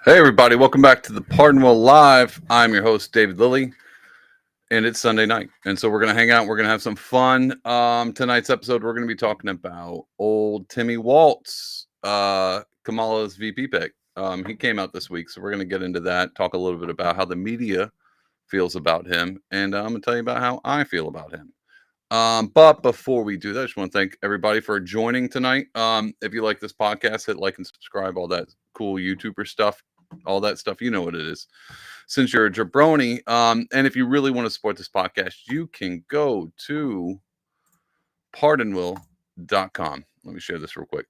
Hey, everybody, welcome back to the Pardonwell Live. I'm your host, David Lilly, and it's Sunday night. And so we're going to hang out. We're going to have some fun. Tonight's episode, we're going to be talking about old Timmy Walz, Kamala's VP pick. He came out this week, so we're going to get into that, talk a little bit about how the media feels about him, and I'm going to tell you about how I feel about him. But before we do that, I just want to thank everybody for joining tonight. If you like this podcast, hit like and subscribe, all that cool YouTuber stuff, all that stuff. You know what it is. Since you're a jabroni, and if you really want to support this podcast, you can go to pardonwill.com. Let me share this real quick.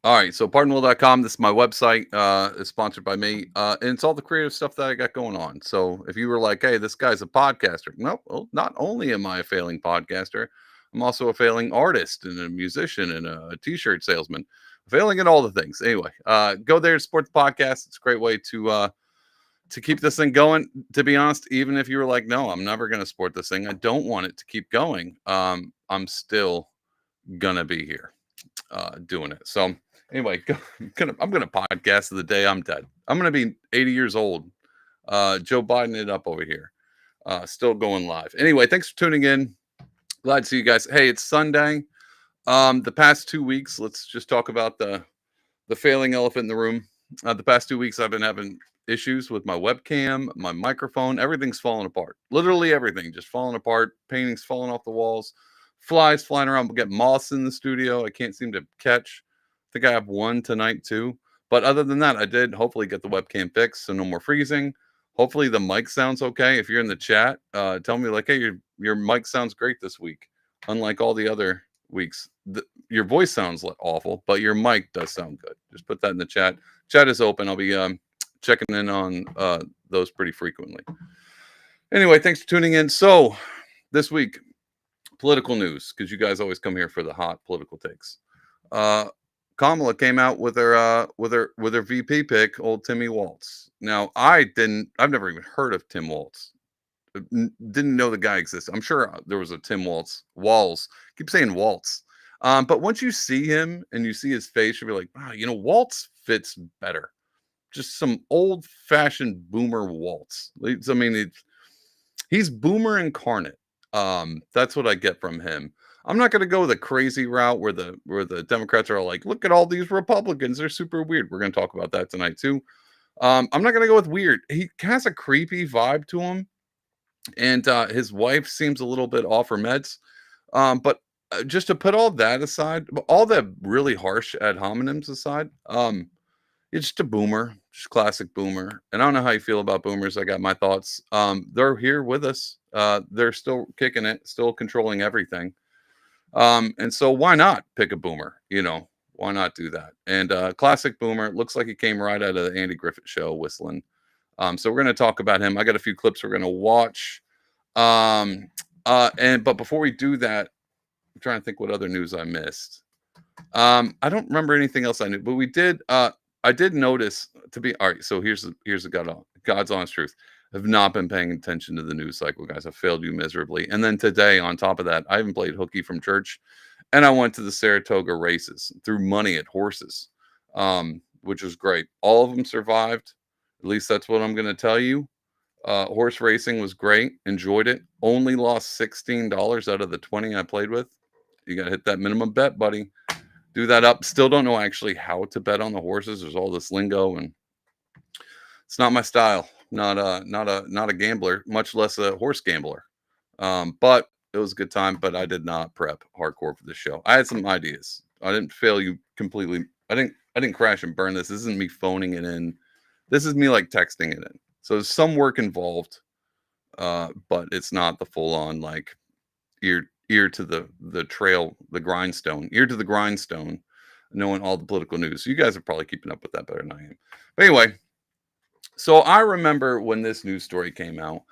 All right, so pardonwill.com, this is my website. It's sponsored by me, and it's all the creative stuff that I got going on. So if you were like, hey, this guy's a podcaster, nope, well, not only am I a failing podcaster, I'm also a failing artist and a musician and a t-shirt salesman, failing at all the things. Anyway, go there to support the podcast. It's a great way to keep this thing going. To be honest, even if you were like, no, I'm never going to support this thing, I don't want it to keep going, I'm still gonna be here doing it. So anyway, I'm gonna podcast the day I'm dead. I'm gonna be 80 years old. Joe Biden it up over here. Still going live. Anyway, thanks for tuning in. Glad to see you guys. Hey, it's Sunday. The past 2 weeks, let's just talk about the failing elephant in the room. The past 2 weeks, I've been having issues with my webcam, my microphone. Everything's falling apart. Literally everything just falling apart. Paintings falling off the walls. Flies flying around. We get moths in the studio. I can't seem to catch. I think I have one tonight too. But other than that, I did hopefully get the webcam fixed, so no more freezing. Hopefully the mic sounds okay. If you're in the chat, tell me like, hey, your mic sounds great this week, unlike all the other weeks. Your voice sounds awful, but your mic does sound good. Just put that in the chat. Chat is open. I'll be checking in on those pretty frequently. Anyway, thanks for tuning in. So this week, political news, because you guys always come here for the hot political takes. Kamala came out with her VP pick, old Timmy Walz. Now, I've never even heard of Tim Walz. Didn't know the guy existed. I'm sure there was a Tim Walz. Keep saying Waltz. But once you see him and you see his face, you'll be like, wow, Waltz fits better. Just some old-fashioned boomer Waltz. I mean, he's boomer incarnate. That's what I get from him. I'm not going to go the crazy route where the Democrats are all like, look at all these Republicans, they're super weird. We're going to talk about that tonight too. I'm not going to go with weird. He has a creepy vibe to him, and his wife seems a little bit off her meds. But just to put all that aside, all the really harsh ad hominems aside, it's just a boomer, just classic boomer. And I don't know how you feel about boomers. I got my thoughts. They're here with us. They're still kicking it, still controlling everything. And so why not pick a boomer? Why not do that? And classic boomer, looks like he came right out of the Andy Griffith show whistling. So we're going to talk about him. I got a few clips we're going to watch. But before we do that, I'm trying to think what other news I missed. I don't remember anything else I knew, but we did. I did notice all right. So here's the God's honest truth. I've not been paying attention to the news cycle, guys. I failed you miserably. And then today, on top of that, I haven't played hooky from church, and I went to the Saratoga races, threw money at horses, which was great. All of them survived. At least that's what I'm going to tell you. Horse racing was great. Enjoyed it. Only lost $16 out of the 20 I played with. You got to hit that minimum bet, buddy. Do that up. Still don't know actually how to bet on the horses. There's all this lingo, and it's not my style. Not a gambler, much less a horse gambler. But it was a good time. But I did not prep hardcore for this show. I had some ideas. I didn't fail you completely. I didn't crash and burn this. This isn't me phoning it in. This is me like texting it in. So there's some work involved, but it's not the full on like ear to the trail, the grindstone, ear to the grindstone, knowing all the political news. You guys are probably keeping up with that better than I am. But anyway, so I remember when this news story came out,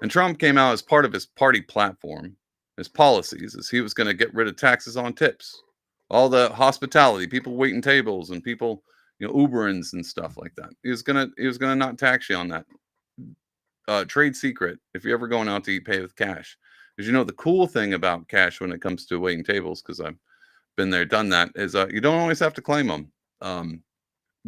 and Trump came out as part of his party platform, his policies, is he was going to get rid of taxes on tips, all the hospitality, people waiting tables, and people, Uberins and stuff like that. He was gonna not tax you on that. Trade secret: if you're ever going out to eat, pay with cash. Because the cool thing about cash when it comes to waiting tables, because I've been there, done that, is you don't always have to claim them.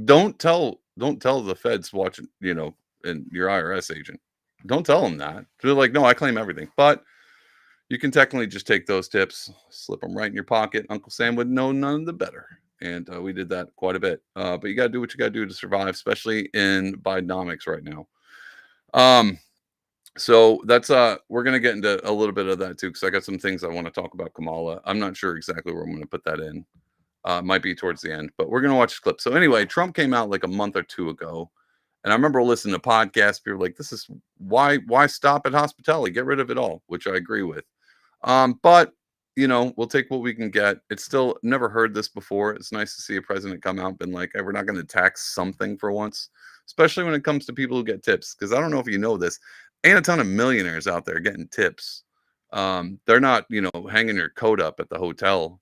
Don't tell Don't tell the feds watching, and your IRS agent. Don't tell them that. They're like, no, I claim everything. But you can technically just take those tips, slip them right in your pocket. Uncle Sam would know none the better. And we did that quite a bit. But you got to do what you got to do to survive, especially in Bidenomics right now. So that's we're gonna get into a little bit of that too, because I got some things I want to talk about Kamala. I'm not sure exactly where I'm gonna put that in. Might be towards the end, but we're gonna watch the clip. So anyway, Trump came out like a month or two ago, and I remember listening to podcasts. People were like, "This is why stop at hospitality? Get rid of it all," which I agree with. But we'll take what we can get. It's still never heard this before. It's nice to see a president come out and been like, "Hey, we're not going to tax something for once," especially when it comes to people who get tips. Because I don't know if you know this, ain't a ton of millionaires out there getting tips. They're not, hanging your coat up at the hotel,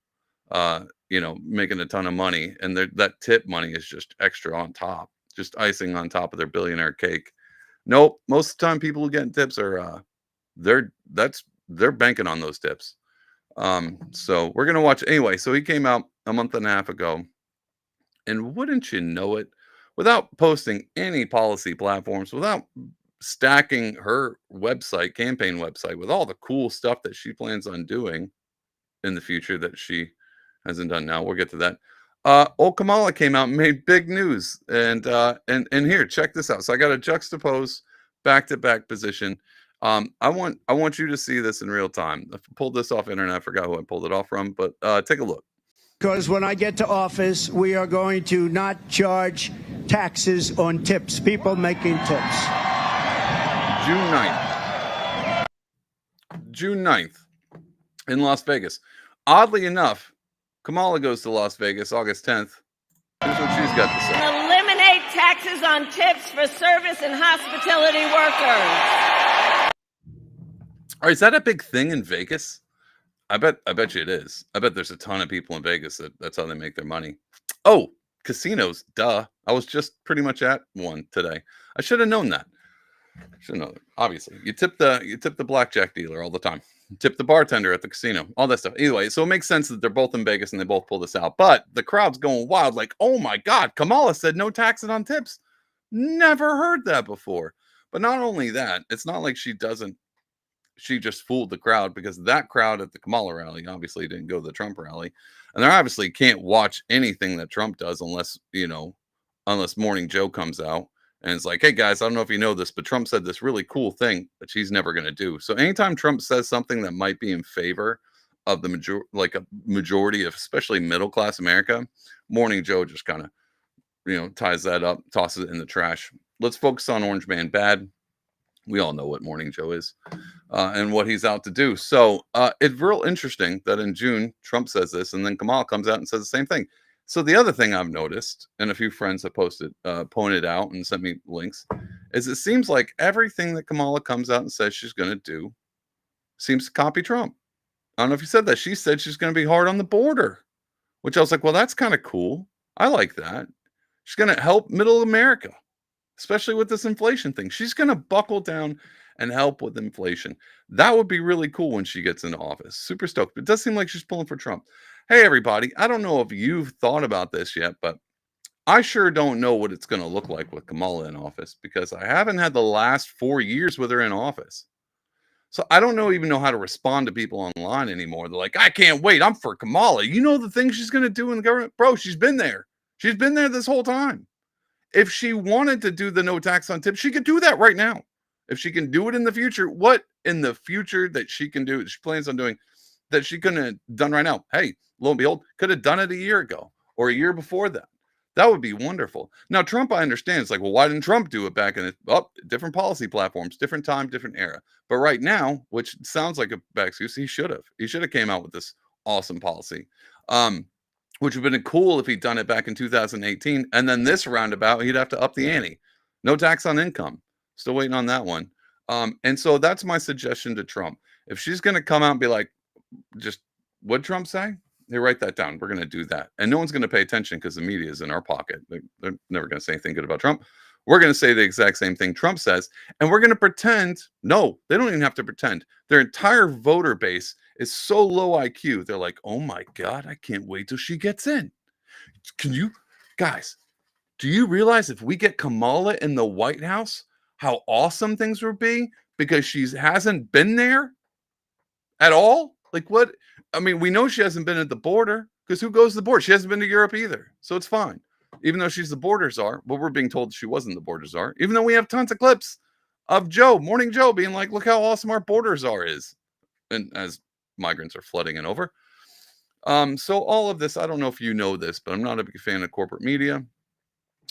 making a ton of money, and that tip money is just extra on top, just icing on top of their billionaire cake. Nope, most of the time people who get tips are they're banking on those tips. So we're gonna watch anyway. So he came out a month and a half ago, and wouldn't you know it, without posting any policy platforms, without stacking her campaign website with all the cool stuff that she plans on doing in the future that she hasn't done now. We'll get to that. Old Kamala came out and made big news, and here, check this out. So I got a juxtapose back-to-back position. I want you to see this in real time. I pulled this off internet. I forgot who I pulled it off from, but take a look. Because when I get to office, we are going to not charge taxes on tips, people making tips. June 9th in Las Vegas. Oddly enough, Kamala goes to Las Vegas August 10th. Here's what she's got to say. Eliminate taxes on tips for service and hospitality workers. All right, is that a big thing in Vegas? I bet you it is. I bet there's a ton of people in Vegas that's how they make their money. Oh, casinos, duh. I was just pretty much at one today. I should have known that. Should know that. Obviously, you tip the blackjack dealer all the time. Tip the bartender at the casino, all that stuff. Anyway, so it makes sense that they're both in Vegas and they both pull this out. But the crowd's going wild, like, oh my God, Kamala said no taxes on tips. Never heard that before. But not only that, it's not like she just fooled the crowd, because that crowd at the Kamala rally obviously didn't go to the Trump rally. And they obviously can't watch anything that Trump does unless Morning Joe comes out. And it's like, hey, guys, I don't know if you know this, but Trump said this really cool thing that she's never going to do. So anytime Trump says something that might be in favor of a majority of especially middle-class America, Morning Joe just kind of, ties that up, tosses it in the trash. Let's focus on Orange Man Bad. We all know what Morning Joe is and what he's out to do. So it's real interesting that in June, Trump says this, and then Kamala comes out and says the same thing. So the other thing I've noticed, and a few friends have pointed out and sent me links, is it seems like everything that Kamala comes out and says she's going to do seems to copy Trump. I don't know if you said that. She said she's going to be hard on the border, which I was like, well, that's kind of cool. I like that. She's going to help middle America, especially with this inflation thing. She's going to buckle down and help with inflation. That would be really cool when she gets into office. Super stoked. But it does seem like she's pulling for Trump. Hey, everybody, I don't know if you've thought about this yet, but I sure don't know what it's going to look like with Kamala in office, because I haven't had the last 4 years with her in office. So I don't even know how to respond to people online anymore. They're like, I can't wait. I'm for Kamala. You know the things she's going to do in the government? Bro, she's been there. She's been there this whole time. If she wanted to do the no tax on tips, she could do that right now. If she can do it in the future, what in the future that she can do, she plans on doing, that she couldn't have done right now? Hey, lo and behold, could have done it a year ago or a year before that. That would be wonderful. Now, Trump, I understand. It's like, well, why didn't Trump do it back in different policy platforms, different time, different era. But right now, which sounds like a bad excuse, he should have came out with this awesome policy, which would have been cool if he'd done it back in 2018. And then this roundabout, he'd have to up the ante. No tax on income. Still waiting on that one. And so that's my suggestion to Trump. If she's going to come out and be like, just what'd Trump say? Hey, write that down. We're going to do that. And no one's going to pay attention because the media is in our pocket. They're never going to say anything good about Trump. We're going to say the exact same thing Trump says. And we're going to pretend. No, they don't even have to pretend. Their entire voter base is so low IQ. They're like, oh my God, I can't wait till she gets in. Can you guys Do you realize if we get Kamala in the White House, how awesome things would be? Because she hasn't been there at all? Like what? I mean, we know she hasn't been at the border because who goes to the border? She hasn't been to Europe either. So it's fine. Even though she's the border czar, but we're being told she wasn't the border czar. Even though we have tons of clips of Morning Joe, being like, look how awesome our border czar is. And as migrants are flooding in over. So all of this, I don't know if you know this, but I'm not a big fan of corporate media.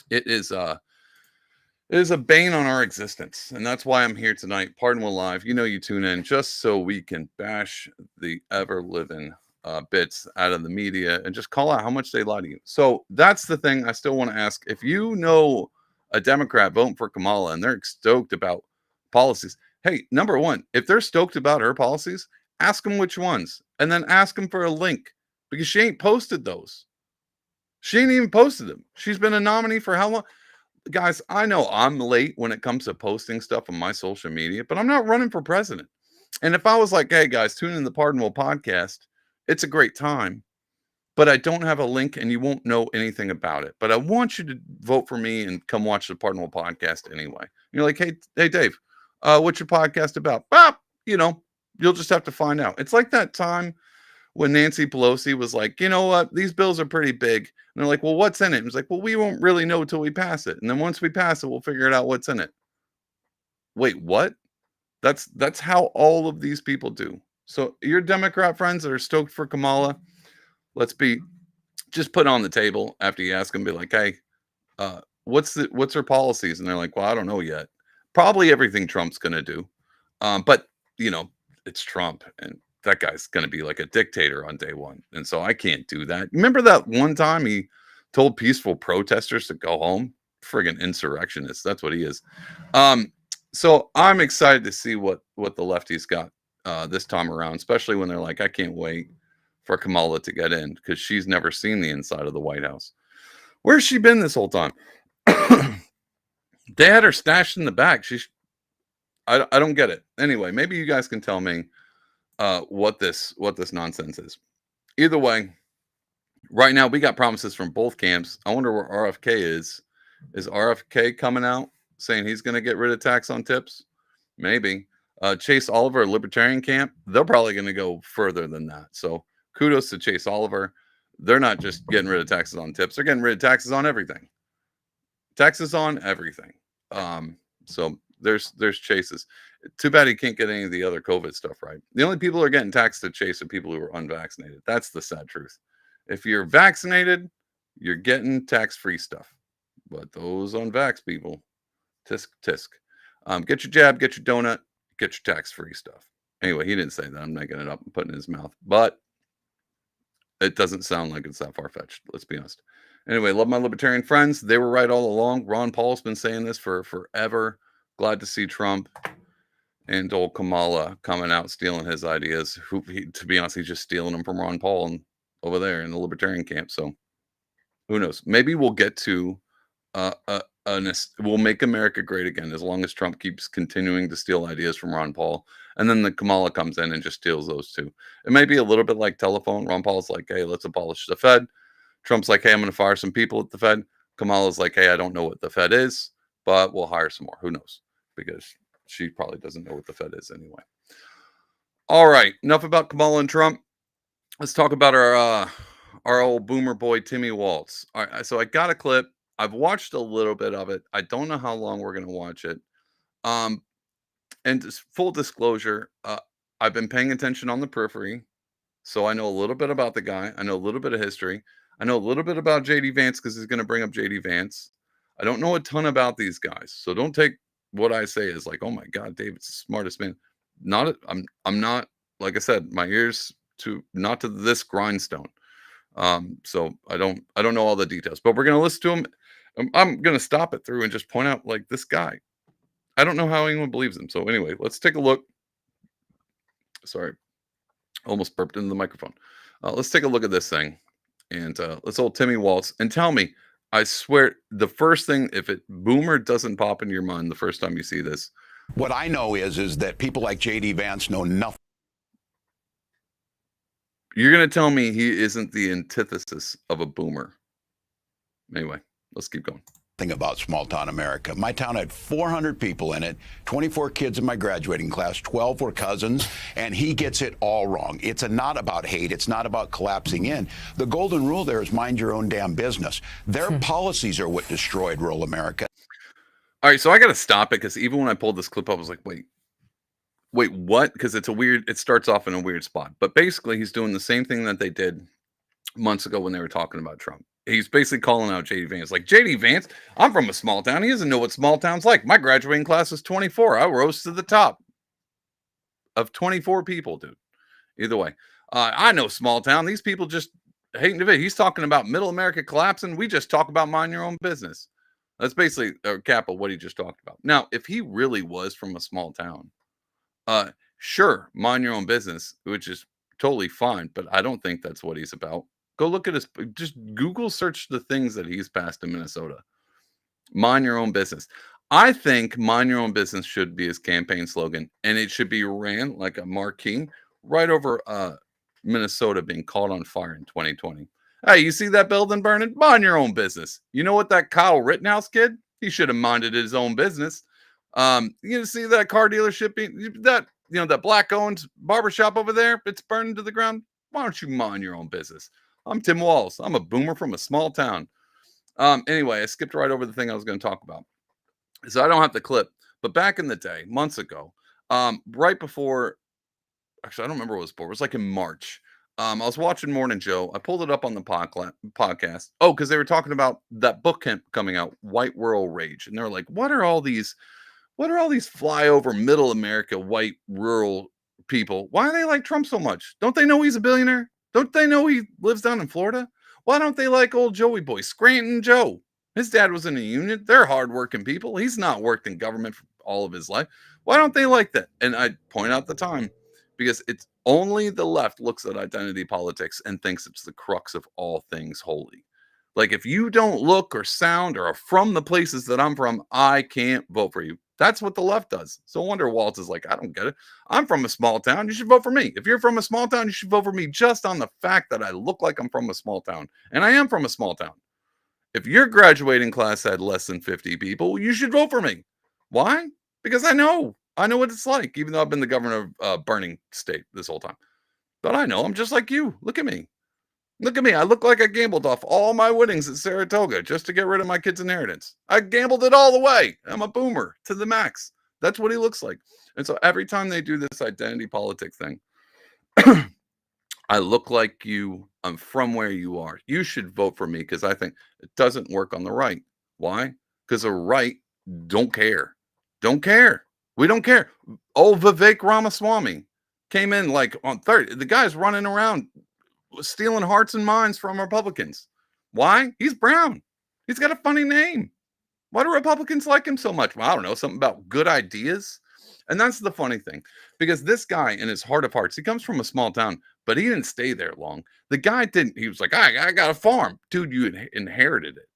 It is a bane on our existence, and that's why I'm here tonight. Pardon Will Live. You know, you tune in just so we can bash the ever living bits out of the media and just call out how much they lie to you. So that's the thing. I still want to ask, if you know a Democrat voting for Kamala and they're stoked about policies, hey, number one, if they're stoked about her policies, ask them which ones, and then ask them for a link, because she ain't posted those. She ain't even posted them. She's been a nominee for how long? Guys, I know I'm late when it comes to posting stuff on my social media, but I'm not running for president. And if I was like, hey guys, tune in the Pardonable podcast, it's a great time, but I don't have a link and you won't know anything about it. But I want you to vote for me and come watch the Pardonable podcast anyway. You're like, hey Dave, what's your podcast about? You'll just have to find out. It's like that time when Nancy Pelosi was like, you know what, these bills are pretty big. And they're like, well, what's in it? And it's like, well, we won't really know until we pass it. And then once we pass it, we'll figure it out what's in it. Wait, what? That's how all of these people do. So your Democrat friends that are stoked for Kamala, just put on the table after you ask them, be like, hey, what's her policies? And they're like, well, I don't know yet. Probably everything Trump's going to do. But it's Trump, and that guy's going to be like a dictator on day one. And so I can't do that. Remember that one time he told peaceful protesters to go home? Friggin' insurrectionist. That's what he is. So I'm excited to see what the lefties got this time around, especially when they're like, I can't wait for Kamala to get in, because she's never seen the inside of the White House. Where's she been this whole time? They had her stashed in the back. I don't get it. Anyway, maybe you guys can tell me what this nonsense is. Either way, right now we got promises from both camps. I wonder where RFK is. Is RFK coming out saying he's going to get rid of tax on tips? Maybe. Chase Oliver, Libertarian camp, they're probably going to go further than that. So kudos to Chase Oliver. They're not just getting rid of taxes on tips. They're getting rid of taxes on everything. Taxes on everything. So there's Chases. Too bad he can't get any of the other COVID stuff right. The only people who are getting taxed to Chase are people who are unvaccinated. That's the sad truth. If you're vaccinated, you're getting tax-free stuff. But those unvaxxed people, tisk tisk. Get your jab, get your donut, get your tax-free stuff. Anyway, he didn't say that. I'm making it up and putting it in his mouth. But it doesn't sound like it's that far-fetched. Let's be honest. Anyway, love my libertarian friends. They were right all along. Ron Paul's been saying this for forever. Glad to see Trump and old Kamala coming out stealing his ideas. To be honest, he's just stealing them from Ron Paul and over there in the libertarian camp. So who knows? Maybe we'll get to we'll make America great again, as long as Trump keeps continuing to steal ideas from Ron Paul. And then the Kamala comes in and just steals those too. It may be a little bit like telephone. Ron Paul's like, hey, let's abolish the Fed. Trump's like, hey, I'm going to fire some people at the Fed. Kamala's like, hey, I don't know what the Fed is, but we'll hire some more. Who knows? Because she probably doesn't know what the Fed is anyway. All right. Enough about Kamala and Trump. Let's talk about our old boomer boy, Timmy Walz. All right. So I got a clip. I've watched a little bit of it. I don't know how long we're going to watch it. And just full disclosure, I've been paying attention on the periphery. So I know a little bit about the guy. I know a little bit of history. I know a little bit about JD Vance, because he's going to bring up JD Vance. I don't know a ton about these guys. So don't take what I say as like, oh my God, David's the smartest man. I'm not, like I said, my ears not to this grindstone. So I don't know all the details, but we're going to listen to him. I'm going to stop it through and just point out, like, this guy, I don't know how anyone believes him. So anyway, let's take a look. Sorry. Almost burped into the microphone. Let's take a look at this thing. And let's old Timmy Walz. And tell me, I swear, the first thing, if boomer doesn't pop into your mind the first time you see this. What I know is that people like JD Vance know nothing. You're going to tell me he isn't the antithesis of a boomer. Anyway, let's keep going. thing about small town America. My town had 400 people in it, 24 kids in my graduating class, 12 were cousins, and he gets it all wrong. It's not about hate. It's not about collapsing in. The golden rule there is mind your own damn business. Their policies are what destroyed rural America. All right, so I got to stop it because even when I pulled this clip up, I was like, wait, what? Because it starts off in a weird spot. But basically, he's doing the same thing that they did months ago when they were talking about Trump. He's basically calling out JD Vance. Like, JD Vance, I'm from a small town. He doesn't know what small town's like. My graduating class is 24. I rose to the top of 24 people, dude. Either way, I know small town. These people just hating to be. He's talking about middle America collapsing. We just talk about mind your own business. That's basically a cap of what he just talked about. Now, if he really was from a small town, sure, mind your own business, which is totally fine, but I don't think that's what he's about. Go look at just Google search the things that he's passed in Minnesota. Mind your own business. I think mind your own business should be his campaign slogan, and it should be ran like a marquee right over Minnesota being caught on fire in 2020. Hey, you see that building burning? Mind your own business. You know what, that Kyle Rittenhouse kid? He should have minded his own business. You see that car dealership, that black-owned barbershop over there? It's burning to the ground. Why don't you mind your own business? I'm Tim Walz. I'm a boomer from a small town. Anyway, I skipped right over the thing I was going to talk about. So I don't have the clip, but back in the day, months ago, right before, actually, I don't remember what it was for. It was like in March. I was watching Morning Joe. I pulled it up on the podcast. Oh, because they were talking about that book coming out, White Rural Rage. And they were like, what are all these flyover middle America white rural people? Why do they like Trump so much? Don't they know he's a billionaire? Don't they know he lives down in Florida? Why don't they like old Joey boy, Scranton Joe? His dad was in a union. They're hardworking people. He's not worked in government for all of his life. Why don't they like that? And I point out the time because it's only the left looks at identity politics and thinks it's the crux of all things holy. Like, if you don't look or sound or are from the places that I'm from, I can't vote for you. That's what the left does. So I wonder Waltz is like, I don't get it. I'm from a small town. You should vote for me. If you're from a small town, you should vote for me just on the fact that I look like I'm from a small town. And I am from a small town. If your graduating class had less than 50 people, you should vote for me. Why? Because I know what it's like, even though I've been the governor of burning state this whole time. But I know I'm just like you. Look at me. Look at me. I look like I gambled off all my winnings at Saratoga just to get rid of my kid's inheritance. I gambled it all the way. I'm a boomer to the max. That's what he looks like. And so every time they do this identity politics thing, I look like you. I'm from where you are. You should vote for me because I think it doesn't work on the right. Why? Because the right don't care. Don't care. We don't care. Oh, Vivek Ramaswamy came in like on 30. The guy's running around stealing hearts and minds from Republicans. Why? He's brown. He's got a funny name. Why do Republicans like him so much? Well, I don't know. Something about good ideas. And that's the funny thing. Because this guy, in his heart of hearts, he comes from a small town, but he didn't stay there long. The guy didn't. He was like, I got a farm. Dude, you inherited it.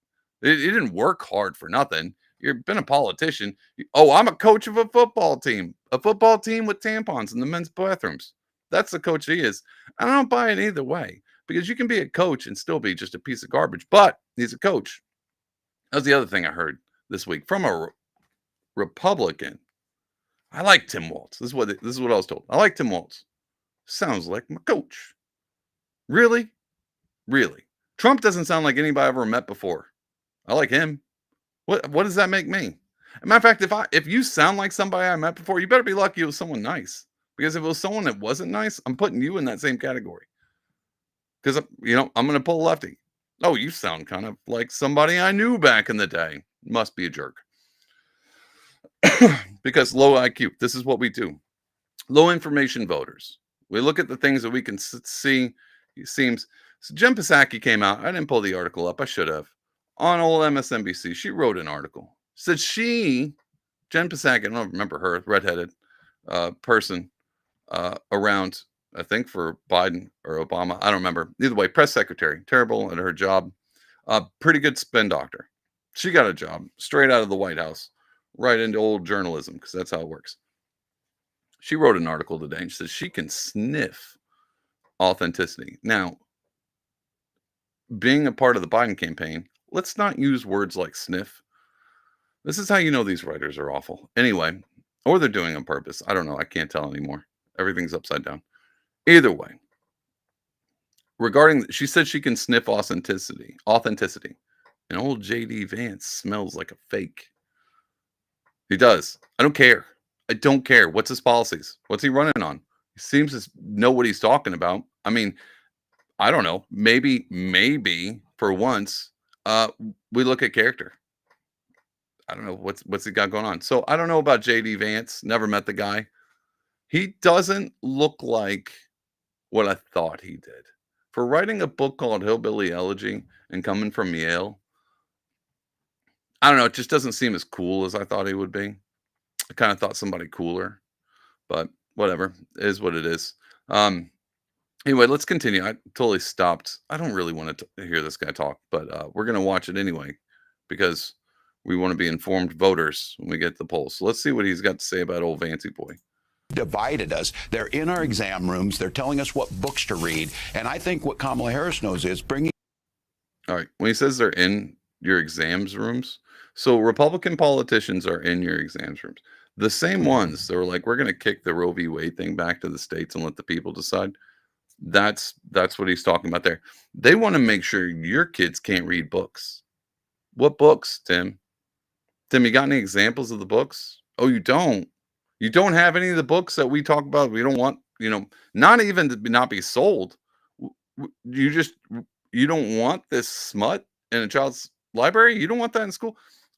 It didn't work hard for nothing. You've been a politician. Oh, I'm a coach of a football team. A football team with tampons in the men's bathrooms. That's the coach he is. I don't buy it either way because you can be a coach and still be just a piece of garbage, but he's a coach. That was the other thing I heard this week from a Republican. I like Tim Walz. This is what I was told. I like Tim Walz. Sounds like my coach. Really? Really? Trump doesn't sound like anybody I ever met before. I like him. What does that make me? As a matter of fact, if you sound like somebody I met before, you better be lucky it was someone nice. Because if it was someone that wasn't nice, I'm putting you in that same category. Because, I'm going to pull a lefty. Oh, you sound kind of like somebody I knew back in the day. Must be a jerk. Because low IQ, this is what we do. Low information voters. We look at the things that we can see. It seems. So Jen Psaki came out. I didn't pull the article up. I should have. On old MSNBC, she wrote an article. Said Jen Psaki, I don't remember her, redheaded person around, I think for Biden or Obama. I don't remember. Either way, press secretary, terrible at her job. Pretty good spin doctor. She got a job straight out of the White House, right into old journalism, because that's how it works. She wrote an article today and she says she can sniff authenticity. Now, being a part of the Biden campaign, let's not use words like sniff. This is how you know these writers are awful. Anyway, or they're doing it on purpose. I don't know. I can't tell anymore. Everything's upside down. Either way, regarding, she said she can sniff authenticity. Authenticity. And old JD Vance smells like a fake. He does. I don't care. I don't care. What's his policies? What's he running on? He seems to know what he's talking about. I mean, I don't know. Maybe for once, we look at character. I don't know what's he got going on. So I don't know about JD Vance. Never met the guy. He doesn't look like what I thought he did. For writing a book called Hillbilly Elegy and coming from Yale, I don't know. It just doesn't seem as cool as I thought he would be. I kind of thought somebody cooler, but whatever. It is what it is. Anyway, let's continue. I totally stopped. I don't really want to hear this guy talk, but we're going to watch it anyway because we want to be informed voters when we get the polls. So let's see what he's got to say about old Vancy boy. Divided us. They're in our exam rooms. They're telling us what books to read. And I think what Kamala Harris knows is bringing. All right. When he says they're in your exams rooms, so Republican politicians are in your exams rooms. The same ones that were like, we're going to kick the Roe v. Wade thing back to the states and let the people decide. That's what he's talking about there. They want to make sure your kids can't read books. What books, Tim? Tim, you got any examples of the books? Oh, you don't. You don't have any of the books that we talk about. We don't want, not even to not be sold. You don't want this smut in a child's library. You don't want that in school.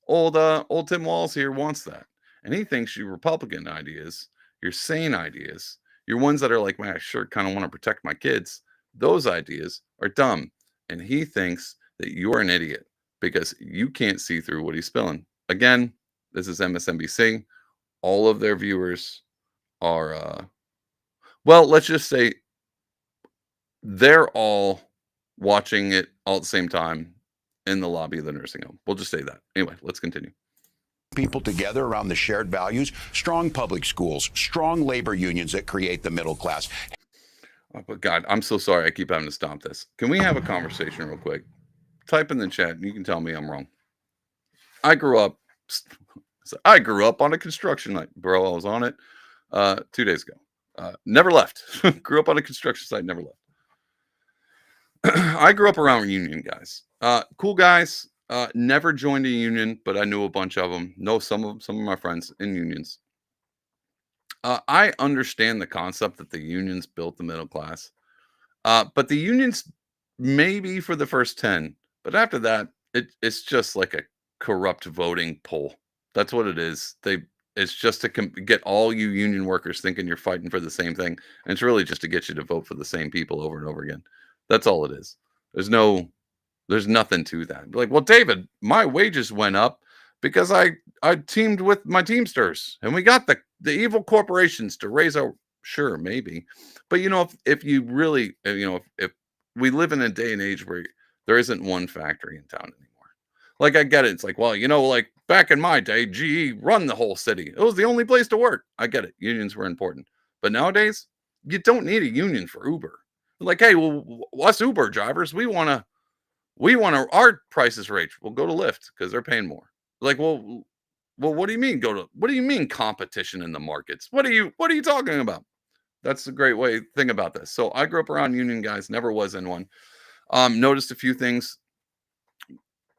Old Tim Walz here wants that. And he thinks your Republican ideas, your sane ideas, your ones that are like, man, I sure kind of want to protect my kids. Those ideas are dumb. And he thinks that you're an idiot because you can't see through what he's spilling. Again, this is MSNBC. All of their viewers are, well, let's just say they're all watching it all at the same time in the lobby of the nursing home. We'll just say that. Anyway, let's continue. People together around the shared values, strong public schools, strong labor unions that create the middle class. Oh, but God, I'm so sorry. I keep having to stop this. Can we have a conversation real quick? Type in the chat and you can tell me I'm wrong. I grew up on a construction site, bro. I was on it 2 days ago. Never left. Grew up on a construction site, never left. I grew up around union guys. Cool guys. Never joined a union, but I knew a bunch of them. Know some of my friends in unions. I understand the concept that the unions built the middle class. But the unions maybe for the first 10, but after that, it's just like a corrupt voting poll. That's what it is. It's just to get all you union workers thinking you're fighting for the same thing. And it's really just to get you to vote for the same people over and over again. That's all it is. There's nothing to that. Like, well, David, my wages went up because I teamed with my Teamsters and we got the evil corporations to raise our, sure, maybe. But if you really, if we live in a day and age where there isn't one factory in town anymore. Like, I get it. It's like, well, like back in my day, GE run the whole city. It was the only place to work. I get it. Unions were important. But nowadays, you don't need a union for Uber. Like, hey, well, us Uber drivers, we want our prices raised. We'll go to Lyft because they're paying more. Like, well, what do you mean what do you mean competition in the markets? What are you talking about? That's the great thing about this. So I grew up around union guys, never was in one. Noticed a few things.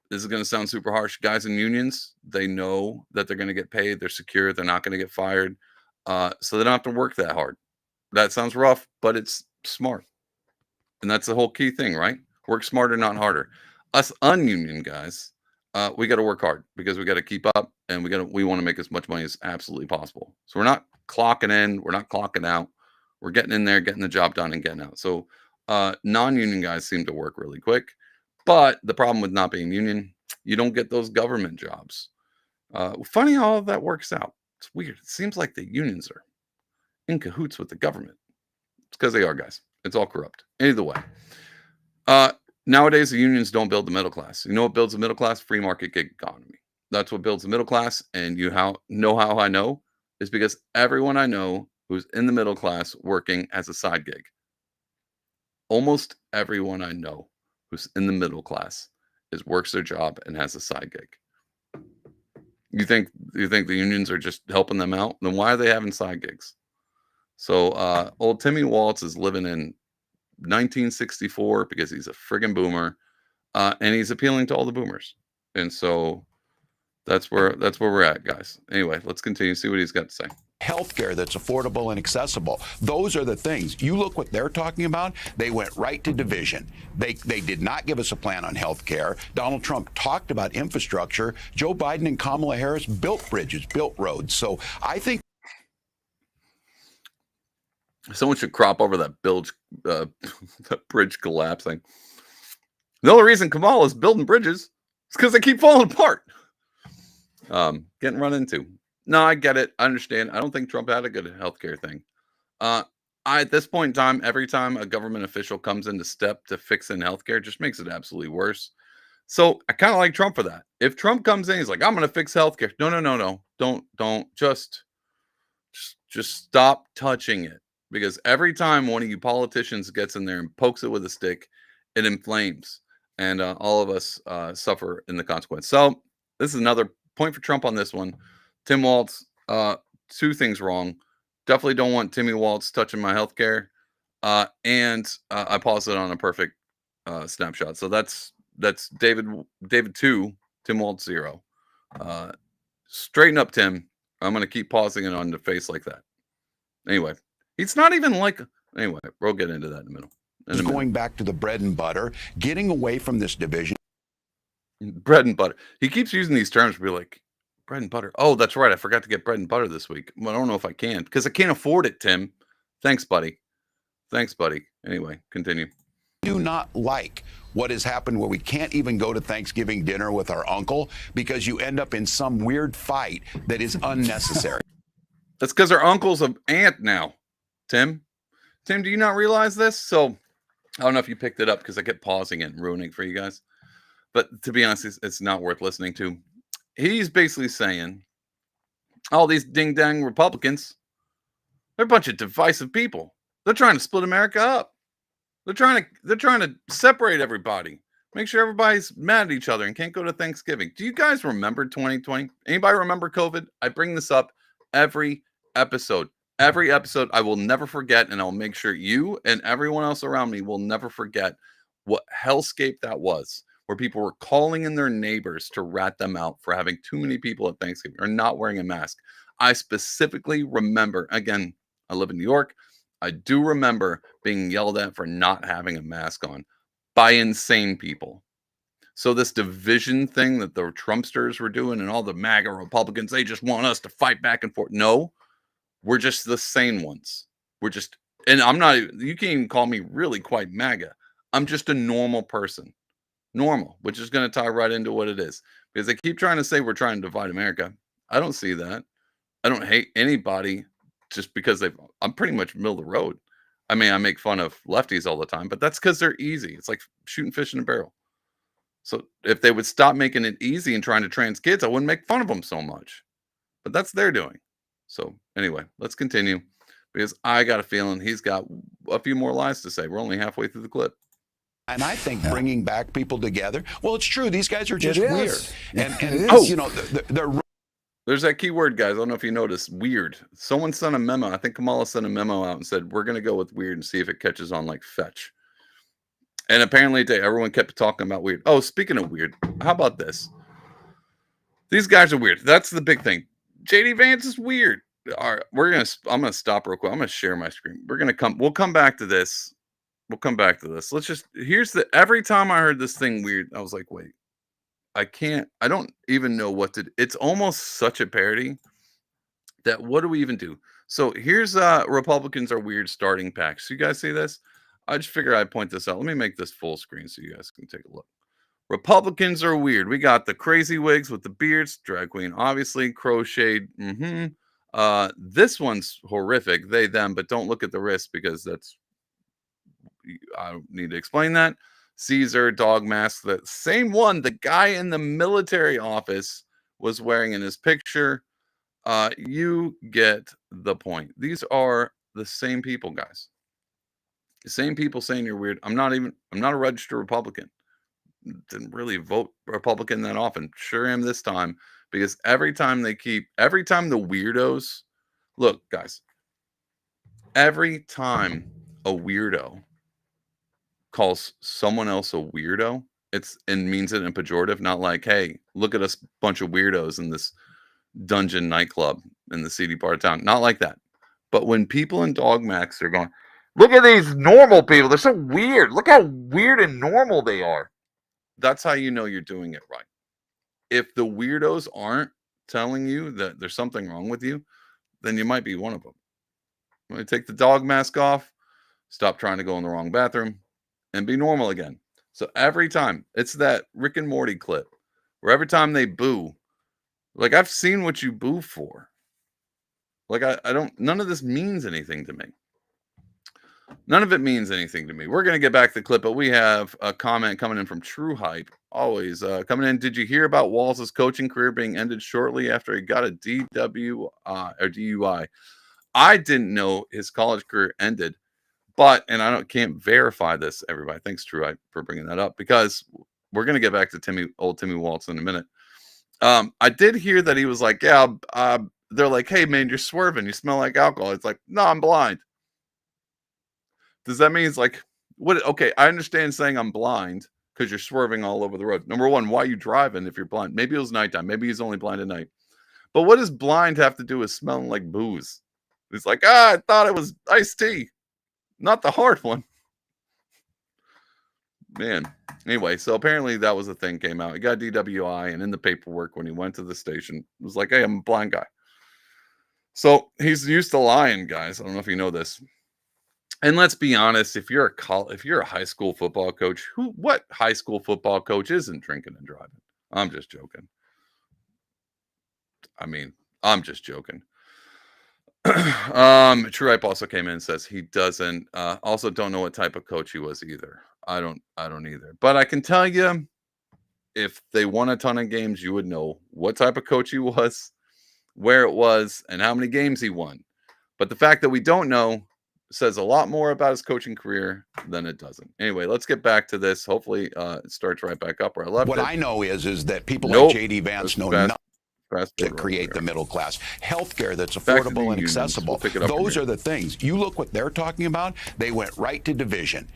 This is going to sound super harsh. Guys in unions, they know that they're going to get paid. They're secure. They're not going to get fired. So they don't have to work that hard. That sounds rough, but it's smart. And that's the whole key thing, right? Work smarter, not harder. Us ununion guys, we got to work hard because we got to keep up and we want to make as much money as absolutely possible. So we're not clocking in. We're not clocking out. We're getting in there, getting the job done and getting out. So non-union guys seem to work really quick. But the problem with not being union, you don't get those government jobs. Funny how all of that works out. It's weird. It seems like the unions are in cahoots with the government. It's because they are, guys. It's all corrupt. Either way. Nowadays, the unions don't build the middle class. You know what builds the middle class? Free market gig economy. That's what builds the middle class. And know how I know is because everyone I know who's in the middle class working as a side gig. Almost everyone I know who's in the middle class works their job and has a side gig. You think the unions are just helping them out? Then why are they having side gigs? So old Timmy Walz is living in 1964 because he's a friggin' boomer, and he's appealing to all the boomers. And so that's where we're at, guys. Anyway, let's continue to see what he's got to say. Healthcare that's affordable and accessible. Those are the things. You look what they're talking about. They went right to division. They did not give us a plan on healthcare. Donald Trump talked about infrastructure. Joe Biden and Kamala Harris built bridges, built roads. So I think someone should crop over that that bridge collapsing. The only reason Kamala is building bridges is because they keep falling apart. Getting run into. No, I get it. I understand. I don't think Trump had a good healthcare thing. At this point in time, every time a government official comes into step to fix in healthcare, just makes it absolutely worse. So I kind of like Trump for that. If Trump comes in, he's like, I'm going to fix healthcare. No. Don't just stop touching it. Because every time one of you politicians gets in there and pokes it with a stick, it inflames. And all of us suffer in the consequence. So this is another point for Trump on this one. Tim Walz, two things wrong. Definitely don't want Timmy Walz touching my healthcare. And I paused it on a perfect snapshot. So that's David 2, Tim Walz 0. Straighten up, Tim. I'm going to keep pausing it on the face like that. Anyway, it's not even like. Anyway, we'll get into that in a minute. Going back to the bread and butter, getting away from this division. Bread and butter. He keeps using these terms to be like, bread and butter. Oh, that's right. I forgot to get bread and butter this week. Well, I don't know if I can because I can't afford it, Tim. Thanks, buddy. Anyway, continue. Do not like what has happened where we can't even go to Thanksgiving dinner with our uncle because you end up in some weird fight that is unnecessary. That's because our uncle's an aunt now, Tim. Tim, do you not realize this? So I don't know if you picked it up because I kept pausing it and ruining it for you guys. But to be honest, it's not worth listening to. He's basically saying all these ding-dang Republicans, they're a bunch of divisive people. They're trying to split America up. They're trying to separate everybody. Make sure everybody's mad at each other and can't go to Thanksgiving. Do you guys remember 2020? Anybody remember COVID? I bring this up every episode. Every episode I will never forget, and I'll make sure you and everyone else around me will never forget what hellscape that was, where people were calling in their neighbors to rat them out for having too many people at Thanksgiving or not wearing a mask. I specifically remember, again, I live in New York. I do remember being yelled at for not having a mask on by insane people. So this division thing that the Trumpsters were doing and all the MAGA Republicans, they just want us to fight back and forth. No, we're just the sane ones. And I'm not, you can't even call me really quite MAGA. I'm just a normal person. Normal, which is going to tie right into what it is. Because they keep trying to say we're trying to divide America. I don't see that. I don't hate anybody just because I'm pretty much middle of the road. I mean, I make fun of lefties all the time, but that's because they're easy. It's like shooting fish in a barrel. So if they would stop making it easy and trying to trans kids, I wouldn't make fun of them so much. But that's their doing. So anyway, let's continue because I got a feeling he's got a few more lies to say. We're only halfway through the clip. And I think bringing back people together, well, it's true. These guys are just weird. You know, they're. There's that key word, guys. I don't know if you noticed. Weird. Someone sent a memo. I think Kamala sent a memo out and said, we're going to go with weird and see if it catches on like fetch. And apparently everyone kept talking about weird. Oh, speaking of weird, how about this? These guys are weird. That's the big thing. JD Vance is weird. All right, I'm going to stop real quick. I'm going to share my screen. We'll come back to this. Every time I heard this thing weird, I was like, wait, I don't even know what to do. It's almost such a parody that what do we even do? So here's Republicans are weird starting packs. So you guys see this? I just figured I'd point this out. Let me make this full screen so you guys can take a look. Republicans are weird. We got the crazy wigs with the beards, drag queen, obviously, crocheted. This one's horrific, they, them, but don't look at the wrist because I don't need to explain that. Caesar, dog mask, the same one the guy in the military office was wearing in his picture. You get the point. These are the same people, guys. The same people saying you're weird. I'm not a registered Republican. Didn't really vote Republican that often. Sure am this time because every time the weirdos, look, guys, every time a weirdo calls someone else a weirdo, and means it in pejorative, not like, hey, look at us bunch of weirdos in this dungeon nightclub in the seedy part of town. Not like that. But when people in Dog Max are going, look at these normal people, they're so weird. Look how weird and normal they are. That's how you know you're doing it right. If the weirdos aren't telling you that there's something wrong with you, then you might be one of them. When you take the dog mask off, stop trying to go in the wrong bathroom, and be normal again. So every time, it's that Rick and Morty clip where every time they boo, like, I've seen what you boo for. Like, I don't, none of this means anything to me. None of it means anything to me. We're going to get back to the clip, but we have a comment coming in from True Hype. Always coming in. Did you hear about Walz's coaching career being ended shortly after he got a DUI? I didn't know his college career ended, but, and can't verify this, everybody. Thanks, True Hype, for bringing that up, because we're going to get back to old Timmy Walz in a minute. I did hear that he was like, yeah, they're like, hey, man, you're swerving. You smell like alcohol. It's like, no, I'm blind. Does that mean it's like, what? Okay, I understand saying I'm blind because you're swerving all over the road. Number one, why are you driving if you're blind? Maybe it was nighttime. Maybe he's only blind at night. But what does blind have to do with smelling like booze? It's like, I thought it was iced tea, not the hard one. Man. Anyway, so apparently that was a thing came out. He got DWI, and in the paperwork when he went to the station, it was like, hey, I'm a blind guy. So he's used to lying, guys. I don't know if you know this. And let's be honest, if you're a high school football coach, what high school football coach isn't drinking and driving? I'm just joking. I'm just joking. True Hype also came in and says he doesn't also don't know what type of coach he was either. I don't either. But I can tell you, if they won a ton of games, you would know what type of coach he was, where it was, and how many games he won. But the fact that we don't know says a lot more about his coaching career than it doesn't. Anyway, let's get back to this. Hopefully it starts right back up where I left it. What I know is that people like J.D. Vance know nothing to create the middle class. Healthcare that's affordable and accessible. Those are the things. You look what they're talking about. They went right to division.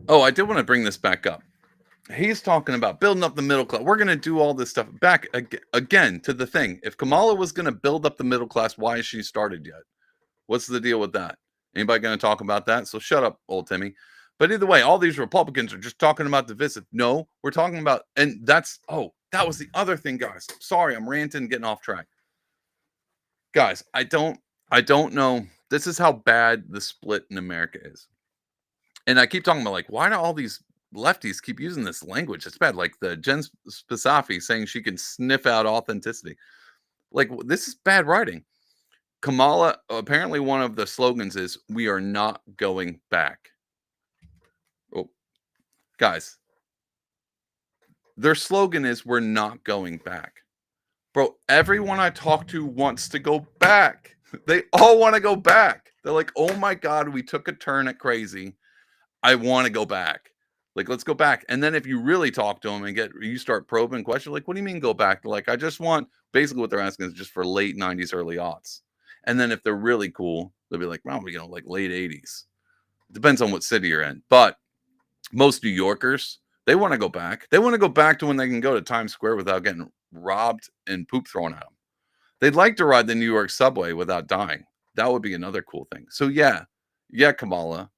Oh, I did want to bring this back up. He's talking about building up the middle class. We're going to do all this stuff back again to the thing. If Kamala was going to build up the middle class, why has she started yet? What's the deal with that? Anybody going to talk about that? So shut up, old Timmy. But either way, all these Republicans are just talking about divisive. No, we're talking about, and that was the other thing, guys. Sorry, I'm ranting, getting off track. Guys, I don't know. This is how bad the split in America is. And I keep talking about, like, why do all these lefties keep using this language? It's bad. Like the Jen Spisafi saying she can sniff out authenticity. Like, this is bad writing. Kamala, apparently one of the slogans is, we are not going back. Oh, guys, their slogan is, we're not going back. Bro, everyone I talk to wants to go back. They all want to go back. They're like, oh my God, we took a turn at crazy. I want to go back. Like, let's go back. And then if you really talk to them and you start probing questions, like, what do you mean go back? They're like, I just want, basically what they're asking is just for late 90s, early aughts. And then if they're really cool, they'll be like, well, like late 80s. Depends on what city you're in. But most New Yorkers, they want to go back. They want to go back to when they can go to Times Square without getting robbed and poop thrown at them. They'd like to ride the New York subway without dying. That would be another cool thing. So yeah, Kamala,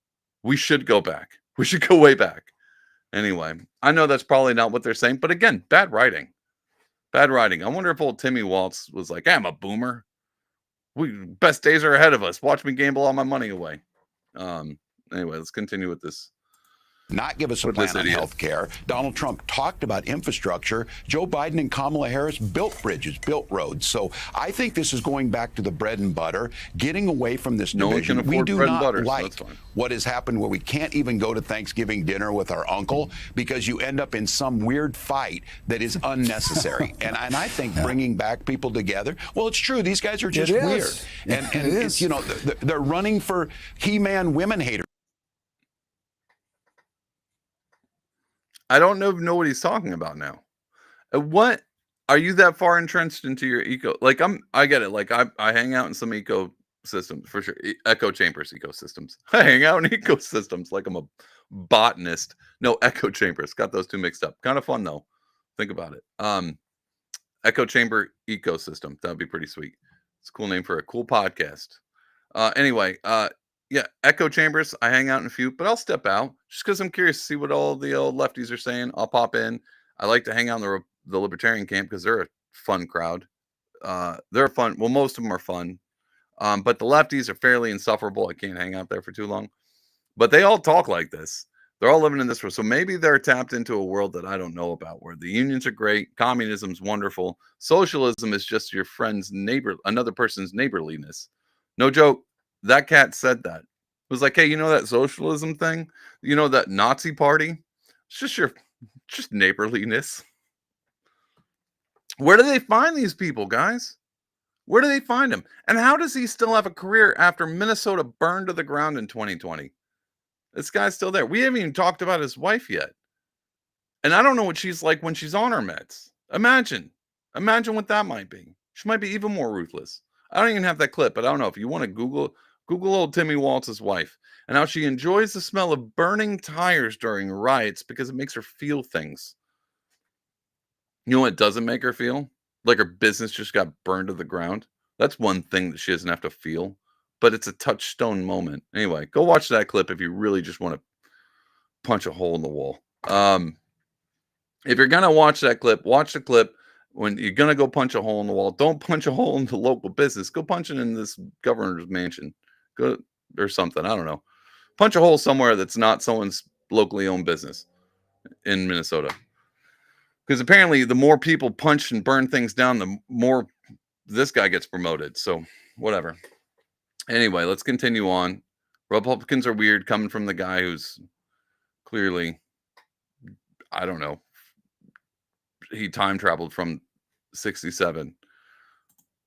we should go back. We should go way back. Anyway, I know that's probably not what they're saying, but again, bad writing. Bad writing. I wonder if old Timmy Walz was like, I'm a boomer. Best days are ahead of us. Watch me gamble all my money away. Anyway, let's continue with this. Not give us a plan on health care. Donald Trump talked about infrastructure. Joe Biden and Kamala Harris built bridges, built roads. So I think this is going back to the bread and butter, getting away from this division. We do not like what has happened where we can't even go to Thanksgiving dinner with our uncle because you end up in some weird fight that is unnecessary. and I think bringing back people together, well, it's true. These guys are just weird. And it's, you know, they're running for He-Man women haters. I don't know what he's talking about now. What are you that far entrenched into your eco? Like I get it. Like I hang out in some ecosystems for sure. Echo chambers ecosystems. I hang out in ecosystems like I'm a botanist. No, echo chambers. Got those two mixed up. Kind of fun though. Think about it. Echo chamber ecosystem. That'd be pretty sweet. It's a cool name for a cool podcast. Anyway, yeah, echo chambers. I hang out in a few, but I'll step out just because I'm curious to see what all the old lefties are saying. I'll pop in. I like to hang out in the libertarian camp because they're a fun crowd. They're fun. Well, most of them are fun. But the lefties are fairly insufferable. I can't hang out there for too long. But they all talk like this. They're all living in this world. So maybe they're tapped into a world that I don't know about, where the unions are great, communism's wonderful, socialism is just your friend's neighbor, another person's neighborliness. No joke. That cat said that. It was like, hey, you know that socialism thing? You know that Nazi party? It's just neighborliness. Where do they find these people, guys? Where do they find him? And how does he still have a career after Minnesota burned to the ground in 2020? This guy's still there. We haven't even talked about his wife yet. And I don't know what she's like when she's on her meds. Imagine what that might be. She might be even more ruthless. I don't even have that clip, but I don't know. If you want to Google old Timmy Walz's wife and how she enjoys the smell of burning tires during riots because it makes her feel things. You know what it doesn't make her feel? Like her business just got burned to the ground. That's one thing that she doesn't have to feel, but it's a touchstone moment. Anyway, go watch that clip if you really just want to punch a hole in the wall. If you're going to watch that clip, watch the clip when you're going to go punch a hole in the wall. Don't punch a hole in the local business. Go punch it in this governor's mansion. Go or something. I don't know. Punch a hole somewhere that's not someone's locally owned business in Minnesota. Because apparently the more people punch and burn things down, the more this guy gets promoted. So whatever. Anyway, let's continue on. Republicans are weird coming from the guy who's clearly, I don't know, he time traveled from 67.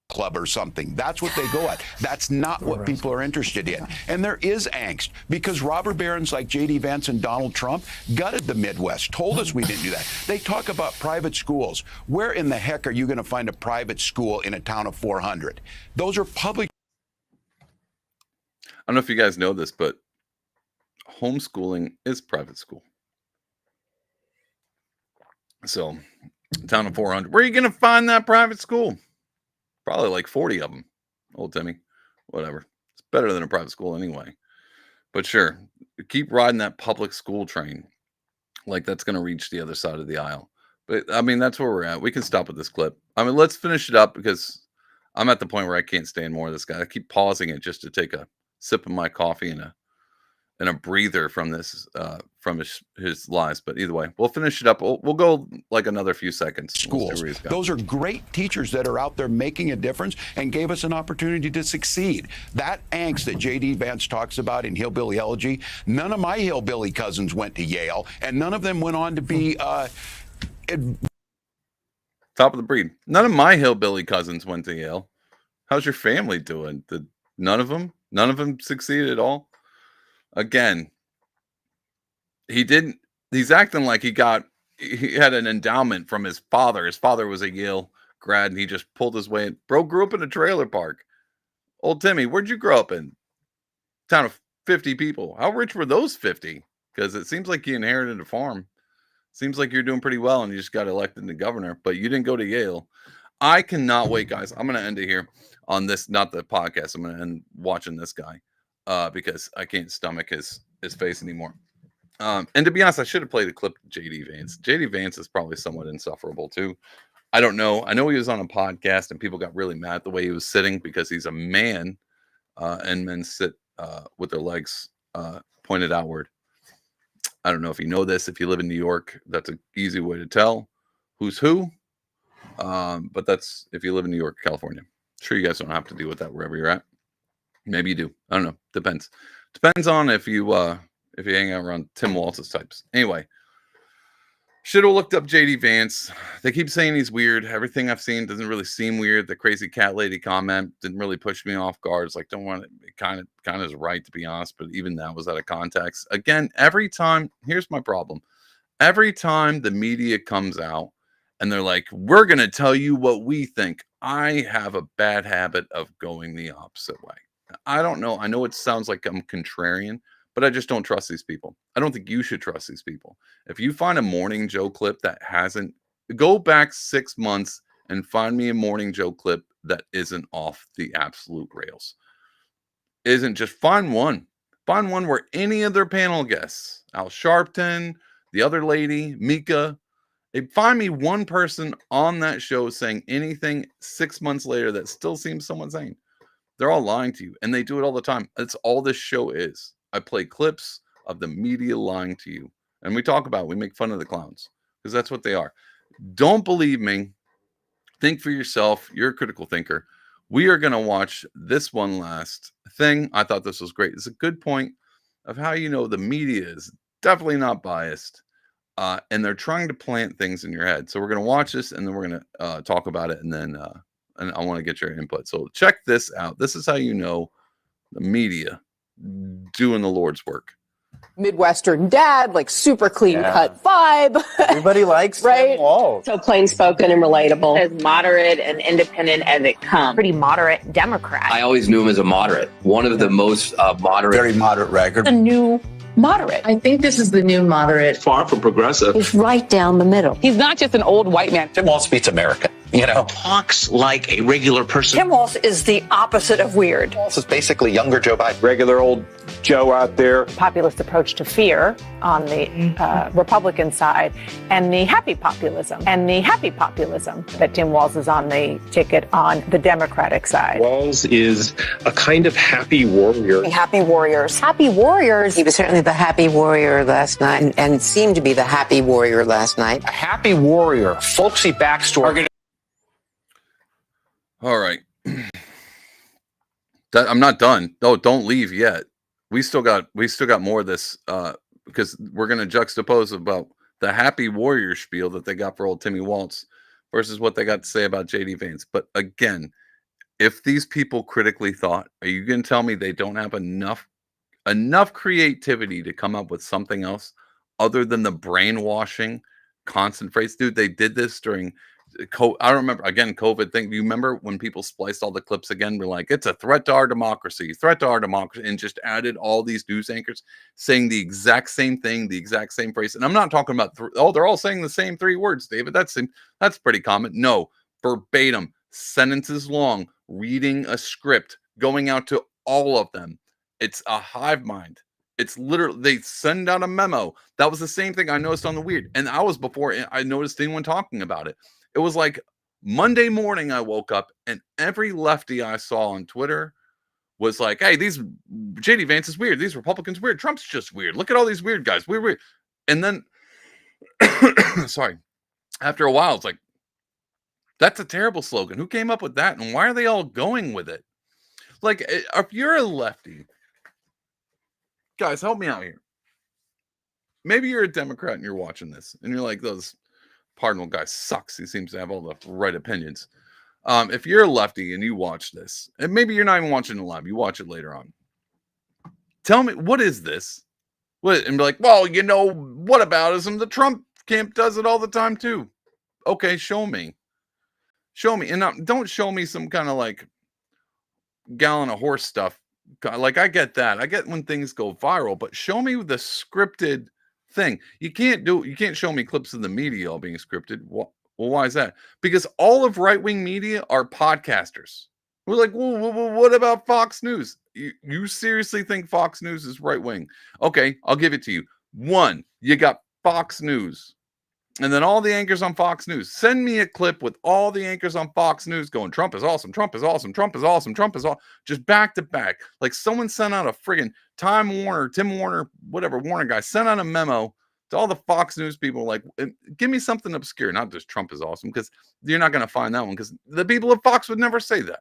Club or something. That's what they go at. That's not what people are interested in. And there is angst because robber barons like J.D. Vance and Donald Trump gutted the Midwest, told us we didn't do that. They talk about private schools. Where in the heck are you going to find a private school in a town of 400? Those are public. I don't know if you guys know this, but homeschooling is private school. So, town of 400. Where are you going to find that private school? Probably like 40 of them, old Timmy. Whatever. It's better than a private school anyway. But sure, keep riding that public school train like that's going to reach the other side of the aisle. But, I mean, that's where we're at. We can stop with this clip. I mean, let's finish it up because I'm at the point where I can't stand more of this guy. I keep pausing it just to take a sip of my coffee and a breather from this from his lies. But either way, we'll finish it up. We'll go like another few seconds. Schools. Those are great teachers that are out there making a difference and gave us an opportunity to succeed. That angst that J.D. Vance talks about in Hillbilly Elegy, none of my hillbilly cousins went to Yale, and none of them went on to be top of the breed. None of my hillbilly cousins went to Yale. How's your family doing? Did none of them succeed at all? Again, he's acting like he had an endowment from his father. His father was a Yale grad and he just pulled his way in. Bro grew up in a trailer park. Old Timmy, where'd you grow up in? Town of 50 people. How rich were those 50? Because it seems like you inherited a farm. Seems like you're doing pretty well and you just got elected to governor, but you didn't go to Yale. I cannot wait, guys. I'm going to end it here on this, not the podcast. I'm going to end watching this guy. Because I can't stomach his face anymore. And to be honest, I should have played a clip of J.D. Vance. J.D. Vance is probably somewhat insufferable too. I don't know. I know he was on a podcast and people got really mad at the way he was sitting because he's a man and men sit with their legs pointed outward. I don't know if you know this. If you live in New York, that's an easy way to tell who's who. But that's if you live in New York, California. Sure, you guys don't have to deal with that wherever you're at. Maybe you do. I don't know. Depends. Depends on if you hang out around Tim Walz's types. Anyway, should have looked up J.D. Vance. They keep saying he's weird. Everything I've seen doesn't really seem weird. The crazy cat lady comment didn't really push me off guard. It's like, don't want it. It kind of is right, to be honest. But even that was out of context. Again, every time, here's my problem. Every time the media comes out and they're like, we're going to tell you what we think. I have a bad habit of going the opposite way. I don't know. I know it sounds like I'm contrarian, but I just don't trust these people. I don't think you should trust these people. If you find a Morning Joe clip that hasn't, go back 6 months and find me a Morning Joe clip that isn't off the absolute rails. Isn't just find one. Find one where any of their panel guests, Al Sharpton, the other lady, Mika, find me one person on that show saying anything 6 months later that still seems somewhat sane. They're all lying to you, and they do it all the time. That's all this show is. I play clips of the media lying to you, and we talk about it. We make fun of the clowns because that's what they are. Don't believe me. Think for yourself. You're a critical thinker. We are going to watch this one last thing. I thought this was great. It's a good point of how the media is definitely not biased, and they're trying to plant things in your head. So we're going to watch this, and then we're going to talk about it, and then and I want to get your input. So check this out. This is how the media doing the Lord's work. Midwestern dad, like super clean cut vibe. Everybody likes right? Tim Walz. So plain spoken and relatable. As moderate and independent as it comes. Pretty moderate Democrat. I always knew him as a moderate. One of the most moderate. Very moderate record. The new moderate. I think this is the new moderate. Far from progressive. He's right down the middle. He's not just an old white man. Tim Walz beats America. Talks like a regular person. Tim Walz is the opposite of weird. Walz is basically younger Joe Biden. Regular old Joe out there. Populist approach to fear on the Republican side, and the happy populism. That Tim Walz is on the ticket on the Democratic side. Walz is a kind of happy warrior. Happy warriors. Happy warriors. He was certainly the happy warrior last night and seemed to be the happy warrior last night. A happy warrior, folksy backstory. All right. I'm not done. No, don't leave yet. We still got more of this because we're going to juxtapose about the happy warrior spiel that they got for old Timmy Walz versus what they got to say about JD Vance. But again, if these people critically thought, are you going to tell me they don't have enough creativity to come up with something else other than the brainwashing constant phrase? Dude, they did this during I don't remember, again, COVID thing. Do you remember when people spliced all the clips again? We're like, it's a threat to our democracy, and just added all these news anchors saying the exact same thing, the exact same phrase. And I'm not talking about, they're all saying the same 3 words, David. That's pretty common. No, verbatim, sentences long, reading a script, going out to all of them. It's a hive mind. It's literally, they send out a memo. That was the same thing I noticed on the Weird. And I was before I noticed anyone talking about it. It was like Monday morning I woke up and every lefty I saw on Twitter was like, hey, these JD Vance is weird. These Republicans weird. Trump's just weird. Look at all these weird guys. Weird. And then, sorry, after a while, it's like, that's a terrible slogan. Who came up with that? And why are they all going with it? Like, if you're a lefty, guys, help me out here. Maybe you're a Democrat and you're watching this and you're like, those Cardinal guy sucks. He seems to have all the right opinions. If you're a lefty and you watch this, and maybe you're not even watching it live, you watch it later on. Tell me, what is this? And be like, well, whataboutism? The Trump camp does it all the time too. Okay, show me. And don't show me some kind of like gallon of horse stuff. Like, I get that. I get when things go viral, but show me the scripted thing. You can't show me clips of the media all being scripted. Well, why is that? Because all of right-wing media are podcasters. We're like, well, what about Fox News? You seriously think Fox News is right-wing? Okay, I'll give it to you. One, you got Fox News. And then all the anchors on Fox News. Send me a clip with all the anchors on Fox News going, Trump is awesome, Trump is awesome, Trump is awesome, Trump is awesome. Just back to back. Like someone sent out a friggin' Tim Warner, whatever, Warner guy, sent out a memo to all the Fox News people like, give me something obscure, not just Trump is awesome, because you're not going to find that one, because the people at Fox would never say that.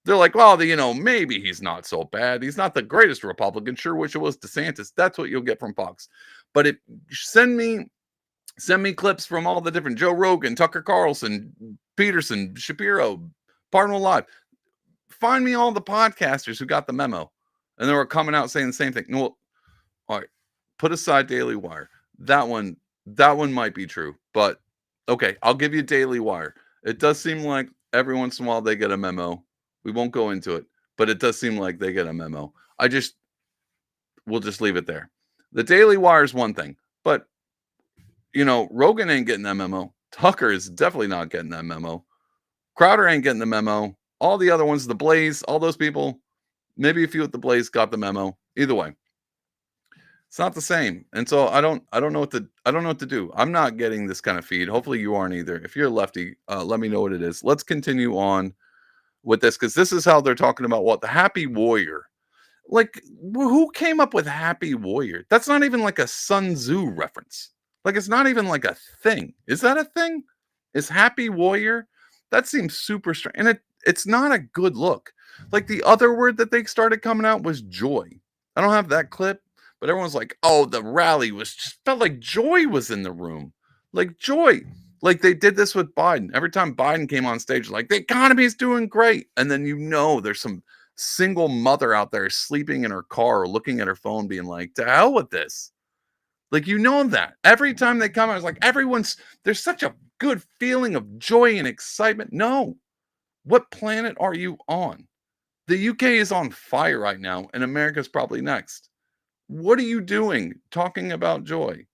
They're like, well, maybe he's not so bad. He's not the greatest Republican. Sure wish it was DeSantis. That's what you'll get from Fox. But if send me clips from all the different Joe Rogan, Tucker Carlson, Peterson, Shapiro, Cardinal Live. Find me all the podcasters who got the memo. And they were coming out saying the same thing. Well, all right, put aside Daily Wire. That one might be true. But Okay, I'll give you Daily Wire. It does seem like every once in a while they get a memo. We won't go into it, but it does seem like they get a memo. We'll just leave it there. The Daily Wire is one thing, but Rogan ain't getting that memo. Tucker is definitely not getting that memo. Crowder ain't getting the memo. All the other ones, the Blaze, all those people, maybe a few at the Blaze got the memo. Either way, it's not the same. And so I don't know what to do. I'm not getting this kind of feed. Hopefully you aren't either. If you're a lefty, let me know what it is. Let's continue on with this, because this is how they're talking about what the happy warrior. Like, who came up with happy warrior? That's not even like a Sun Tzu reference. Like, it's not even like a thing. Is that a thing? Is happy warrior? That seems super strange. And it's not a good look. Like, the other word that they started coming out was joy. I don't have that clip, but everyone's like, oh, the rally just felt like joy was in the room. Like, joy. Like, they did this with Biden. Every time Biden came on stage, like, the economy is doing great. And then there's some single mother out there sleeping in her car or looking at her phone being like, to hell with this. Like, that every time they come, I was like, there's such a good feeling of joy and excitement. No. What planet are you on? The UK is on fire right now, and America's probably next. What are you doing talking about joy?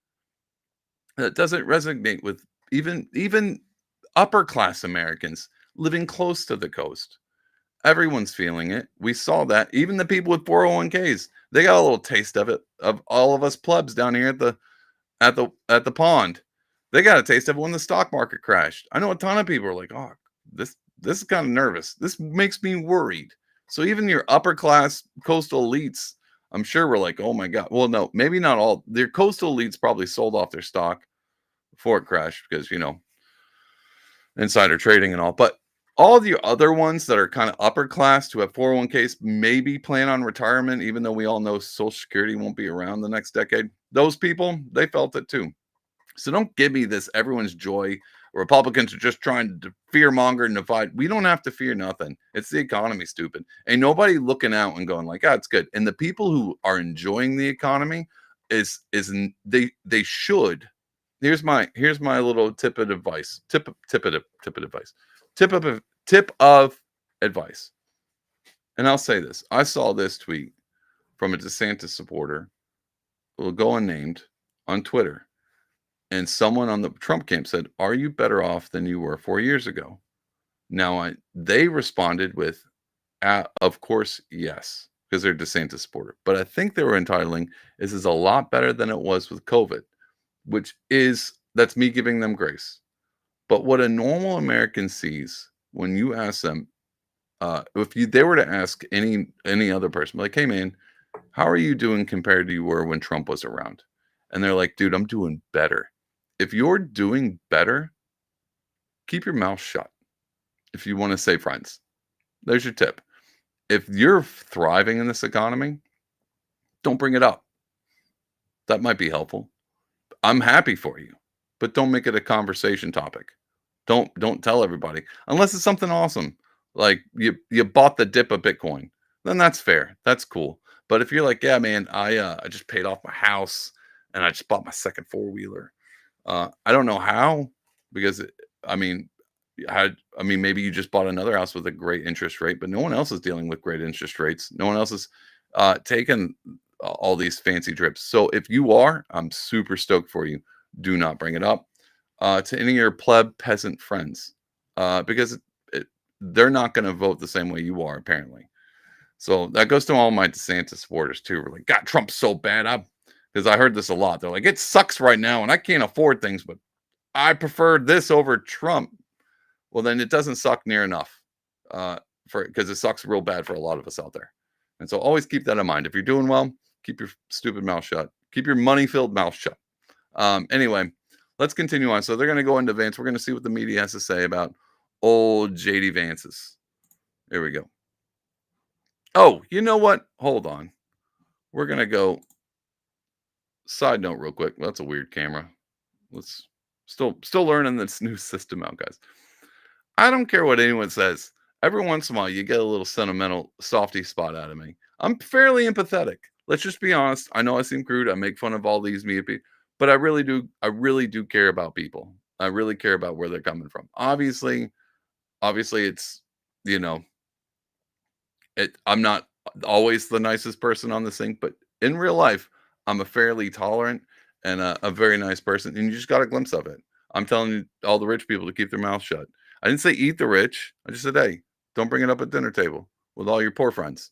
That doesn't resonate with even upper class Americans living close to the coast. Everyone's feeling it. We saw that. Even the people with 401ks, they got a little taste of it. Of all of us plebs down here at the pond, they got a taste of it when the stock market crashed. I know a ton of people are like, "Oh, this is kind of nervous. This makes me worried." So even your upper class coastal elites, I'm sure we're like, "Oh my God." Well, no, maybe not all. Their coastal elites probably sold off their stock before it crashed because insider trading and all, but all the other ones that are kind of upper class who have 401ks maybe plan on retirement, even though we all know Social Security won't be around the next decade. Those people, they felt it too. So don't give me this everyone's joy. Republicans are just trying to fear monger and divide. We don't have to fear nothing. It's the economy, stupid. Ain't nobody looking out and going like, it's good. And the people who are enjoying the economy they should. Here's my little tip of advice. Tip of advice. And I'll say this. I saw this tweet from a DeSantis supporter, will go unnamed, on Twitter. And someone on the Trump camp said, "Are you better off than you were 4 years ago?" Now, they responded with, of course, yes, because they're DeSantis supporter. But I think they were entitling, this is a lot better than it was with COVID, that's me giving them grace. But what a normal American sees when you ask them, they were to ask any other person, like, "Hey man, how are you doing compared to you were when Trump was around?" And they're like, "Dude, I'm doing better." If you're doing better, keep your mouth shut. If you want to say friends, there's your tip. If you're thriving in this economy, don't bring it up. That might be helpful. I'm happy for you, but don't make it a conversation topic. Don't tell everybody unless it's something awesome, like you bought the dip of Bitcoin. Then that's fair. That's cool. But if you're like, "Yeah, man, I just paid off my house and I just bought my second 4-wheeler." I don't know how, because maybe you just bought another house with a great interest rate, but no one else is dealing with great interest rates. No one else is taking all these fancy trips. So if you are, I'm super stoked for you. Do not bring it up to any of your pleb peasant friends, because they're not going to vote the same way you are, apparently. So that goes to all my DeSantis supporters too. We're like, "God, Trump's so bad." Because I heard this a lot. They're like, "It sucks right now and I can't afford things, but I prefer this over Trump." Well, then it doesn't suck near enough because it sucks real bad for a lot of us out there. And so always keep that in mind. If you're doing well, keep your stupid mouth shut. Keep your money-filled mouth shut. Anyway, let's continue on. So they're going to go into Vance. We're going to see what the media has to say about old JD Vance's. Here we go. Oh, you know what? Hold on. We're going to go. Side note real quick. That's a weird camera. Let's still learning this new system out, guys. I don't care what anyone says. Every once in a while, you get a little sentimental softy spot out of me. I'm fairly empathetic. Let's just be honest. I know I seem crude. I make fun of all these media people, but I really do care about people. I really care about where they're coming from. Obviously it's, you know, I'm not always the nicest person on the sink, but in real life, I'm a fairly tolerant and a very nice person, and you just got a glimpse of it. I'm telling you, all the rich people to keep their mouths shut. I didn't say eat the rich. I just said, hey, don't bring it up at dinner table with all your poor friends.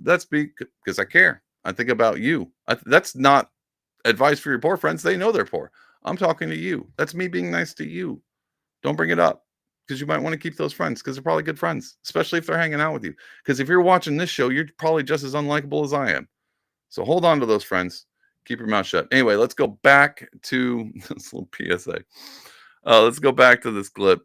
That's because I care. I think about you. That's not advice for your poor friends. They know they're poor. I'm talking to you. That's me being nice to you. Don't bring it up because you might want to keep those friends because they're probably good friends, especially if they're hanging out with you. Because if you're watching this show, you're probably just as unlikable as I am. So hold on to those friends. Keep your mouth shut. Anyway, let's go back to this little PSA. Let's go back to this clip.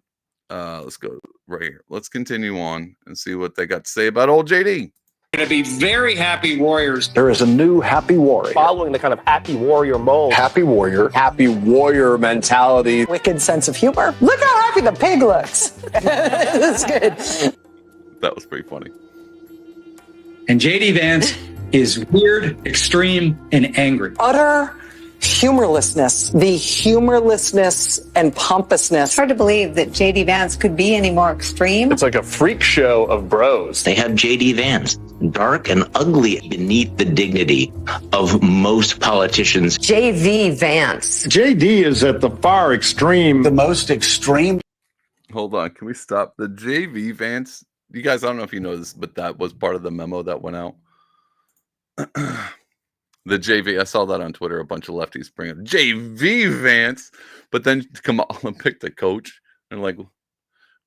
Let's go right here. Let's continue on and see what they got to say about old JD. Going to be very happy warriors. There is a new happy warrior. Following the kind of happy warrior mold. Happy warrior mentality. Wicked sense of humor. Look how happy the pig looks. That's good. That was pretty funny. And JD Vance is weird, extreme, and angry. Utter humorlessness. The humorlessness and pompousness. It's hard to believe that JD Vance could be any more extreme. It's like a freak show of bros. They have JD Vance, dark and ugly beneath the dignity of most politicians. JV Vance. JD is at the far extreme. The most extreme. Hold on. Can we stop? The JV Vance. You guys, I don't know if you know this, but that was part of the memo that went out. The JV, I saw that on Twitter. A bunch of lefties bring up JV Vance, but then Kamala picked the coach and like,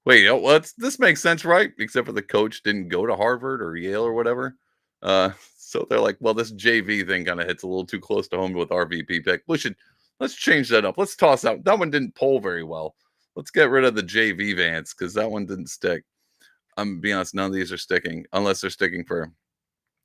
wait, this makes sense, right? Except for the coach didn't go to Harvard or Yale or whatever. So they're like, well, this JV thing kind of hits a little too close to home with our VP pick. Let's change that up. Let's toss out that one. Didn't poll very well. Let's get rid of the JV Vance because that one didn't stick. I'm being honest, none of these are sticking unless they're sticking for,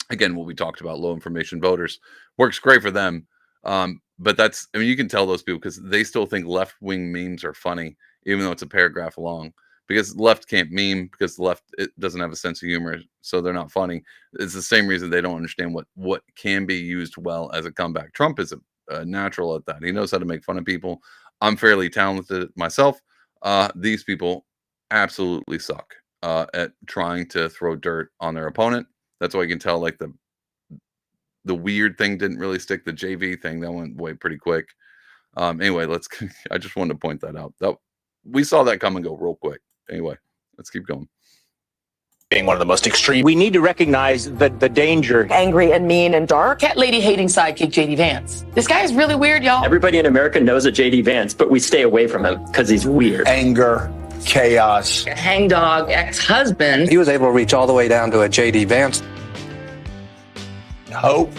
again, what we talked about, low information voters. Works great for them. But you can tell those people because they still think left-wing memes are funny, even though it's a paragraph long. Because left can't meme, because the left it doesn't have a sense of humor, so they're not funny. It's the same reason they don't understand what can be used well as a comeback. Trump is a natural at that. He knows how to make fun of people. I'm fairly talented myself. These people absolutely suck at trying to throw dirt on their opponent. That's why you can tell, like, the weird thing didn't really stick. The JV thing, that went away pretty quick. Anyway, I just wanted to point that out. We saw that come and go real quick. Anyway, let's keep going. Being one of the most extreme. We need to recognize the danger. Angry and mean and dark. Cat lady hating sidekick JD Vance. This guy is really weird, y'all. Everybody in America knows a JD Vance, but we stay away from him because he's weird. Anger, chaos. A hangdog ex-husband. He was able to reach all the way down to a JD Vance. Hope,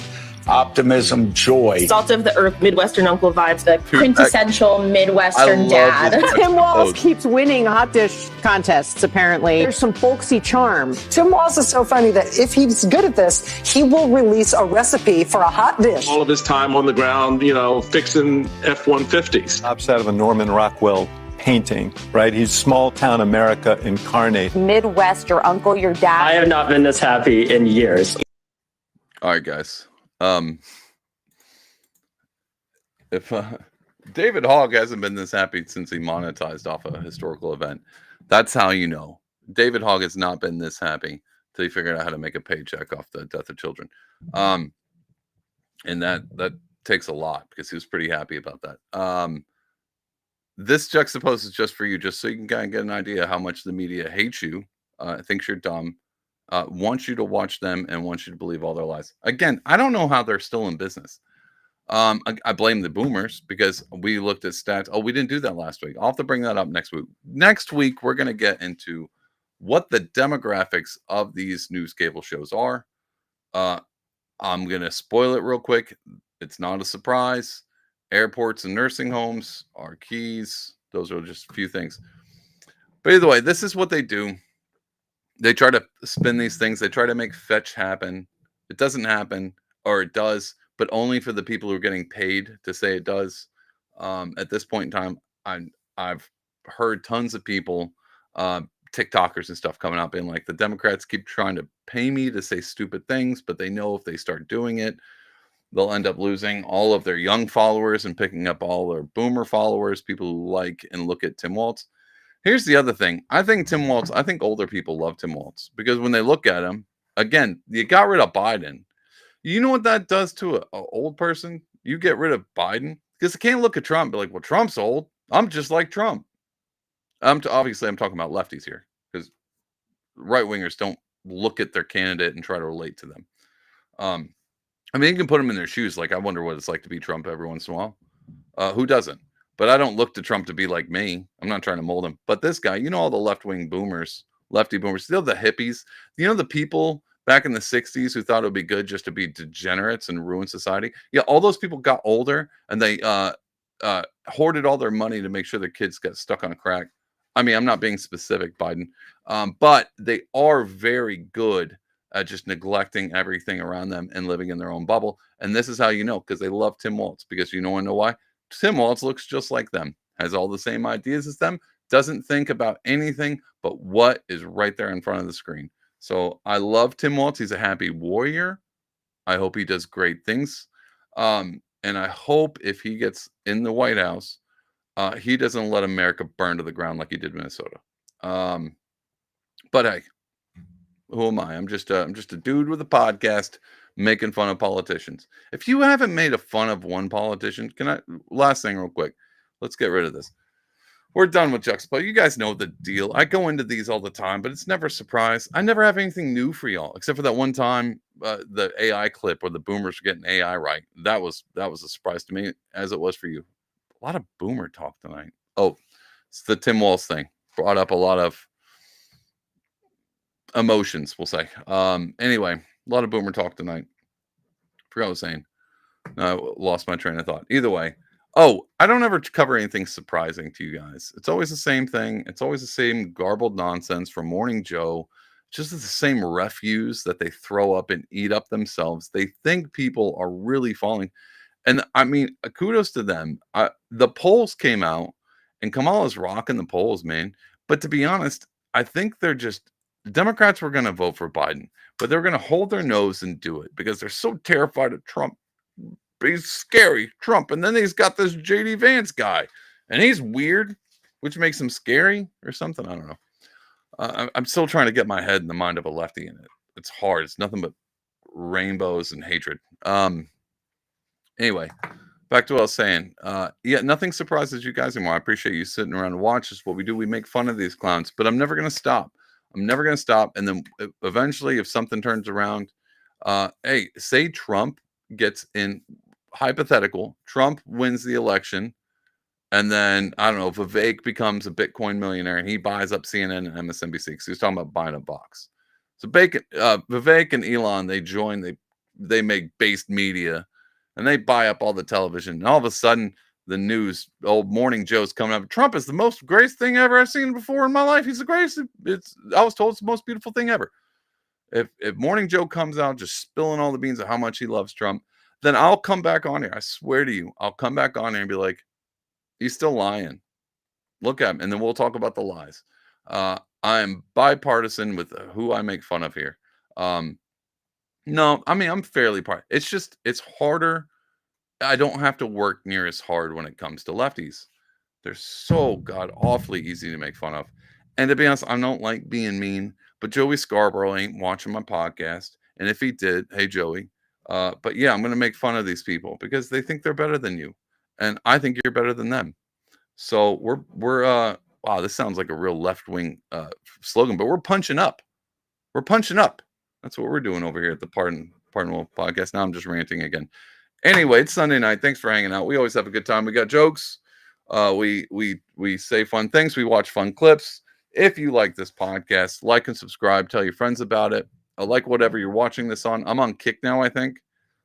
optimism, joy. Salt of the earth, Midwestern uncle vibes, the quintessential Midwestern dad. Tim Walz keeps winning hot dish contests, apparently. There's some folksy charm. Tim Walz is so funny that if he's good at this, he will release a recipe for a hot dish. All of his time on the ground, fixing F-150s. Pops out of a Norman Rockwell painting, right? He's small town America incarnate. Midwest, your uncle, your dad. I have not been this happy in years. All right, guys. If David Hogg hasn't been this happy since he monetized off a historical event, that's how you know. David Hogg has not been this happy till he figured out how to make a paycheck off the death of children. And that takes a lot because he was pretty happy about that. This juxtaposes just for you, just so you can kind of get an idea how much the media hates you, thinks you're dumb, wants you to watch them, and wants you to believe all their lies. Again, I don't know how they're still in business. I blame the boomers because we looked at stats. Oh, we didn't do that last week. I'll have to bring that up next week. Next week, we're going to get into what the demographics of these news cable shows are. I'm going to spoil it real quick. It's not a surprise. Airports and nursing homes are keys. Those are just a few things. But either way, this is what they do. They try to spin these things. They try to make fetch happen. It doesn't happen, or it does, but only for the people who are getting paid to say it does. At this point in time, I've heard tons of people, TikTokers and stuff, coming out being like, the Democrats keep trying to pay me to say stupid things, but they know if they start doing it, they'll end up losing all of their young followers and picking up all their boomer followers, people who like and look at Tim Walz. Here's the other thing. I think older people love Tim Walz because when they look at him, again, you got rid of Biden. You know what that does to a old person? You get rid of Biden because they can't look at Trump and be like, well, Trump's old. I'm just like Trump. Obviously, I'm talking about lefties here because right wingers don't look at their candidate and try to relate to them. I mean, you can put them in their shoes. Like, I wonder what it's like to be Trump every once in a while. Who doesn't? But I don't look to Trump to be like me. I'm not trying to mold him. But this guy, all the left-wing boomers, lefty boomers, still the hippies, the people back in the 60s who thought it would be good just to be degenerates and ruin society. Yeah, all those people got older and they hoarded all their money to make sure their kids got stuck on crack. I mean, I'm not being specific, Biden, but they are very good at just neglecting everything around them and living in their own bubble. And this is how you know, because they love Tim Walz, because you want to know why? Tim Walz looks just like them, has all the same ideas as them, doesn't think about anything but what is right there in front of the screen. So I love Tim Walz. He's a happy warrior. I hope he does great things. And I hope if he gets in the White House, he doesn't let America burn to the ground like he did Minnesota. But hey, who am I? I'm just a dude with a podcast making fun of politicians. If you haven't made a fun of one politician, last thing real quick, let's get rid of this. We're done with Juxtapose. You guys know the deal. I go into these all the time, but it's never a surprise. I never have anything new for y'all, except for that one time, the AI clip where the boomers were getting AI right. That was a surprise to me, as it was for you. A lot of boomer talk tonight. Oh, it's the Tim Walz thing. Brought up a lot of emotions, we'll say. Anyway, a lot of boomer talk tonight. Forgot what I was saying. I lost my train of thought. Either way. Oh, I don't ever cover anything surprising to you guys. It's always the same thing. It's always the same garbled nonsense from Morning Joe. Just the same refuse that they throw up and eat up themselves. They think people are really falling. And I mean, kudos to them. The polls came out and Kamala's rocking the polls, man. But to be honest, I think the Democrats were going to vote for Biden, but they're going to hold their nose and do it because they're so terrified of Trump. He's scary, Trump. And then he's got this JD Vance guy and he's weird, which makes him scary or something. I don't know. I'm still trying to get my head in the mind of a lefty in it. It's hard. It's nothing but rainbows and hatred. Anyway, back to what I was saying. Yeah, nothing surprises you guys anymore. I appreciate you sitting around and watch us. What we do, we make fun of these clowns, but I'm never going to stop. I'm never going to stop. And then eventually, if something turns around, hey, say Trump gets in, hypothetical, Trump wins the election. And then, I don't know, Vivek becomes a Bitcoin millionaire and he buys up CNN and MSNBC because he was talking about buying a box. So Vivek and Elon, they join, they make based media and they buy up all the television. And all of a sudden, the news, old Morning Joe's coming up. Trump is the most greatest thing ever I've seen before in my life. He's the greatest. I was told it's the most beautiful thing ever. If Morning Joe comes out just spilling all the beans of how much he loves Trump, then I'll come back on here. I swear to you, I'll come back on here and be like, he's still lying. Look at him. And then we'll talk about the lies. I'm bipartisan with who I make fun of here. No, I mean, I'm fairly it's just, it's harder. I don't have to work near as hard when it comes to lefties. They're so god awfully easy to make fun of. And to be honest, I don't like being mean, but Joey Scarborough ain't watching my podcast. And if he did, hey, Joey. But yeah, I'm going to make fun of these people because they think they're better than you. And I think you're better than them. So we're wow, this sounds like a real left-wing slogan, but we're punching up. We're punching up. That's what we're doing over here at the Pardon Wolf podcast. Now I'm just ranting again. Anyway, it's Sunday night. Thanks for hanging out. We always have a good time. We got jokes. We say fun things. We watch fun clips. If you like this podcast, like and subscribe. Tell your friends about it. I like whatever you're watching this on. I'm on Kick now, I think.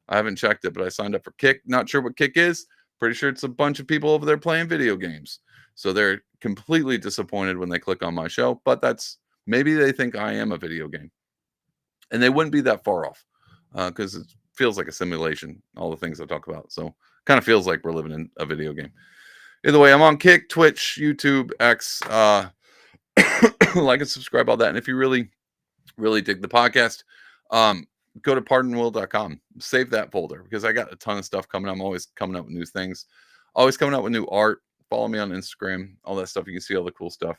I haven't checked it, but I signed up for Kick. Not sure what Kick is. Pretty sure it's a bunch of people over there playing video games. So they're completely disappointed when they click on my show. But maybe they think I am a video game. And they wouldn't be that far off because it feels like a simulation, all the things I talk about. So kind of feels like we're living in a video game. Either way, I'm on Kick, Twitch, YouTube, X. Like and subscribe, all that. And if you really, really dig the podcast, go to pardonwill.com. Save that folder because I got a ton of stuff coming. I'm always coming up with new things, always coming up with new art. Follow me on Instagram, all that stuff. You can see all the cool stuff.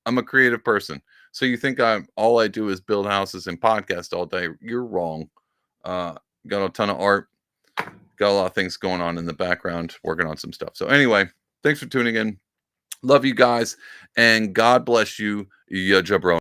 I'm a creative person. So you think all I do is build houses and podcast all day. You're wrong. Got a ton of art. Got a lot of things going on in the background, working on some stuff. So anyway, thanks for tuning in. Love you guys. And God bless you, ya jabron.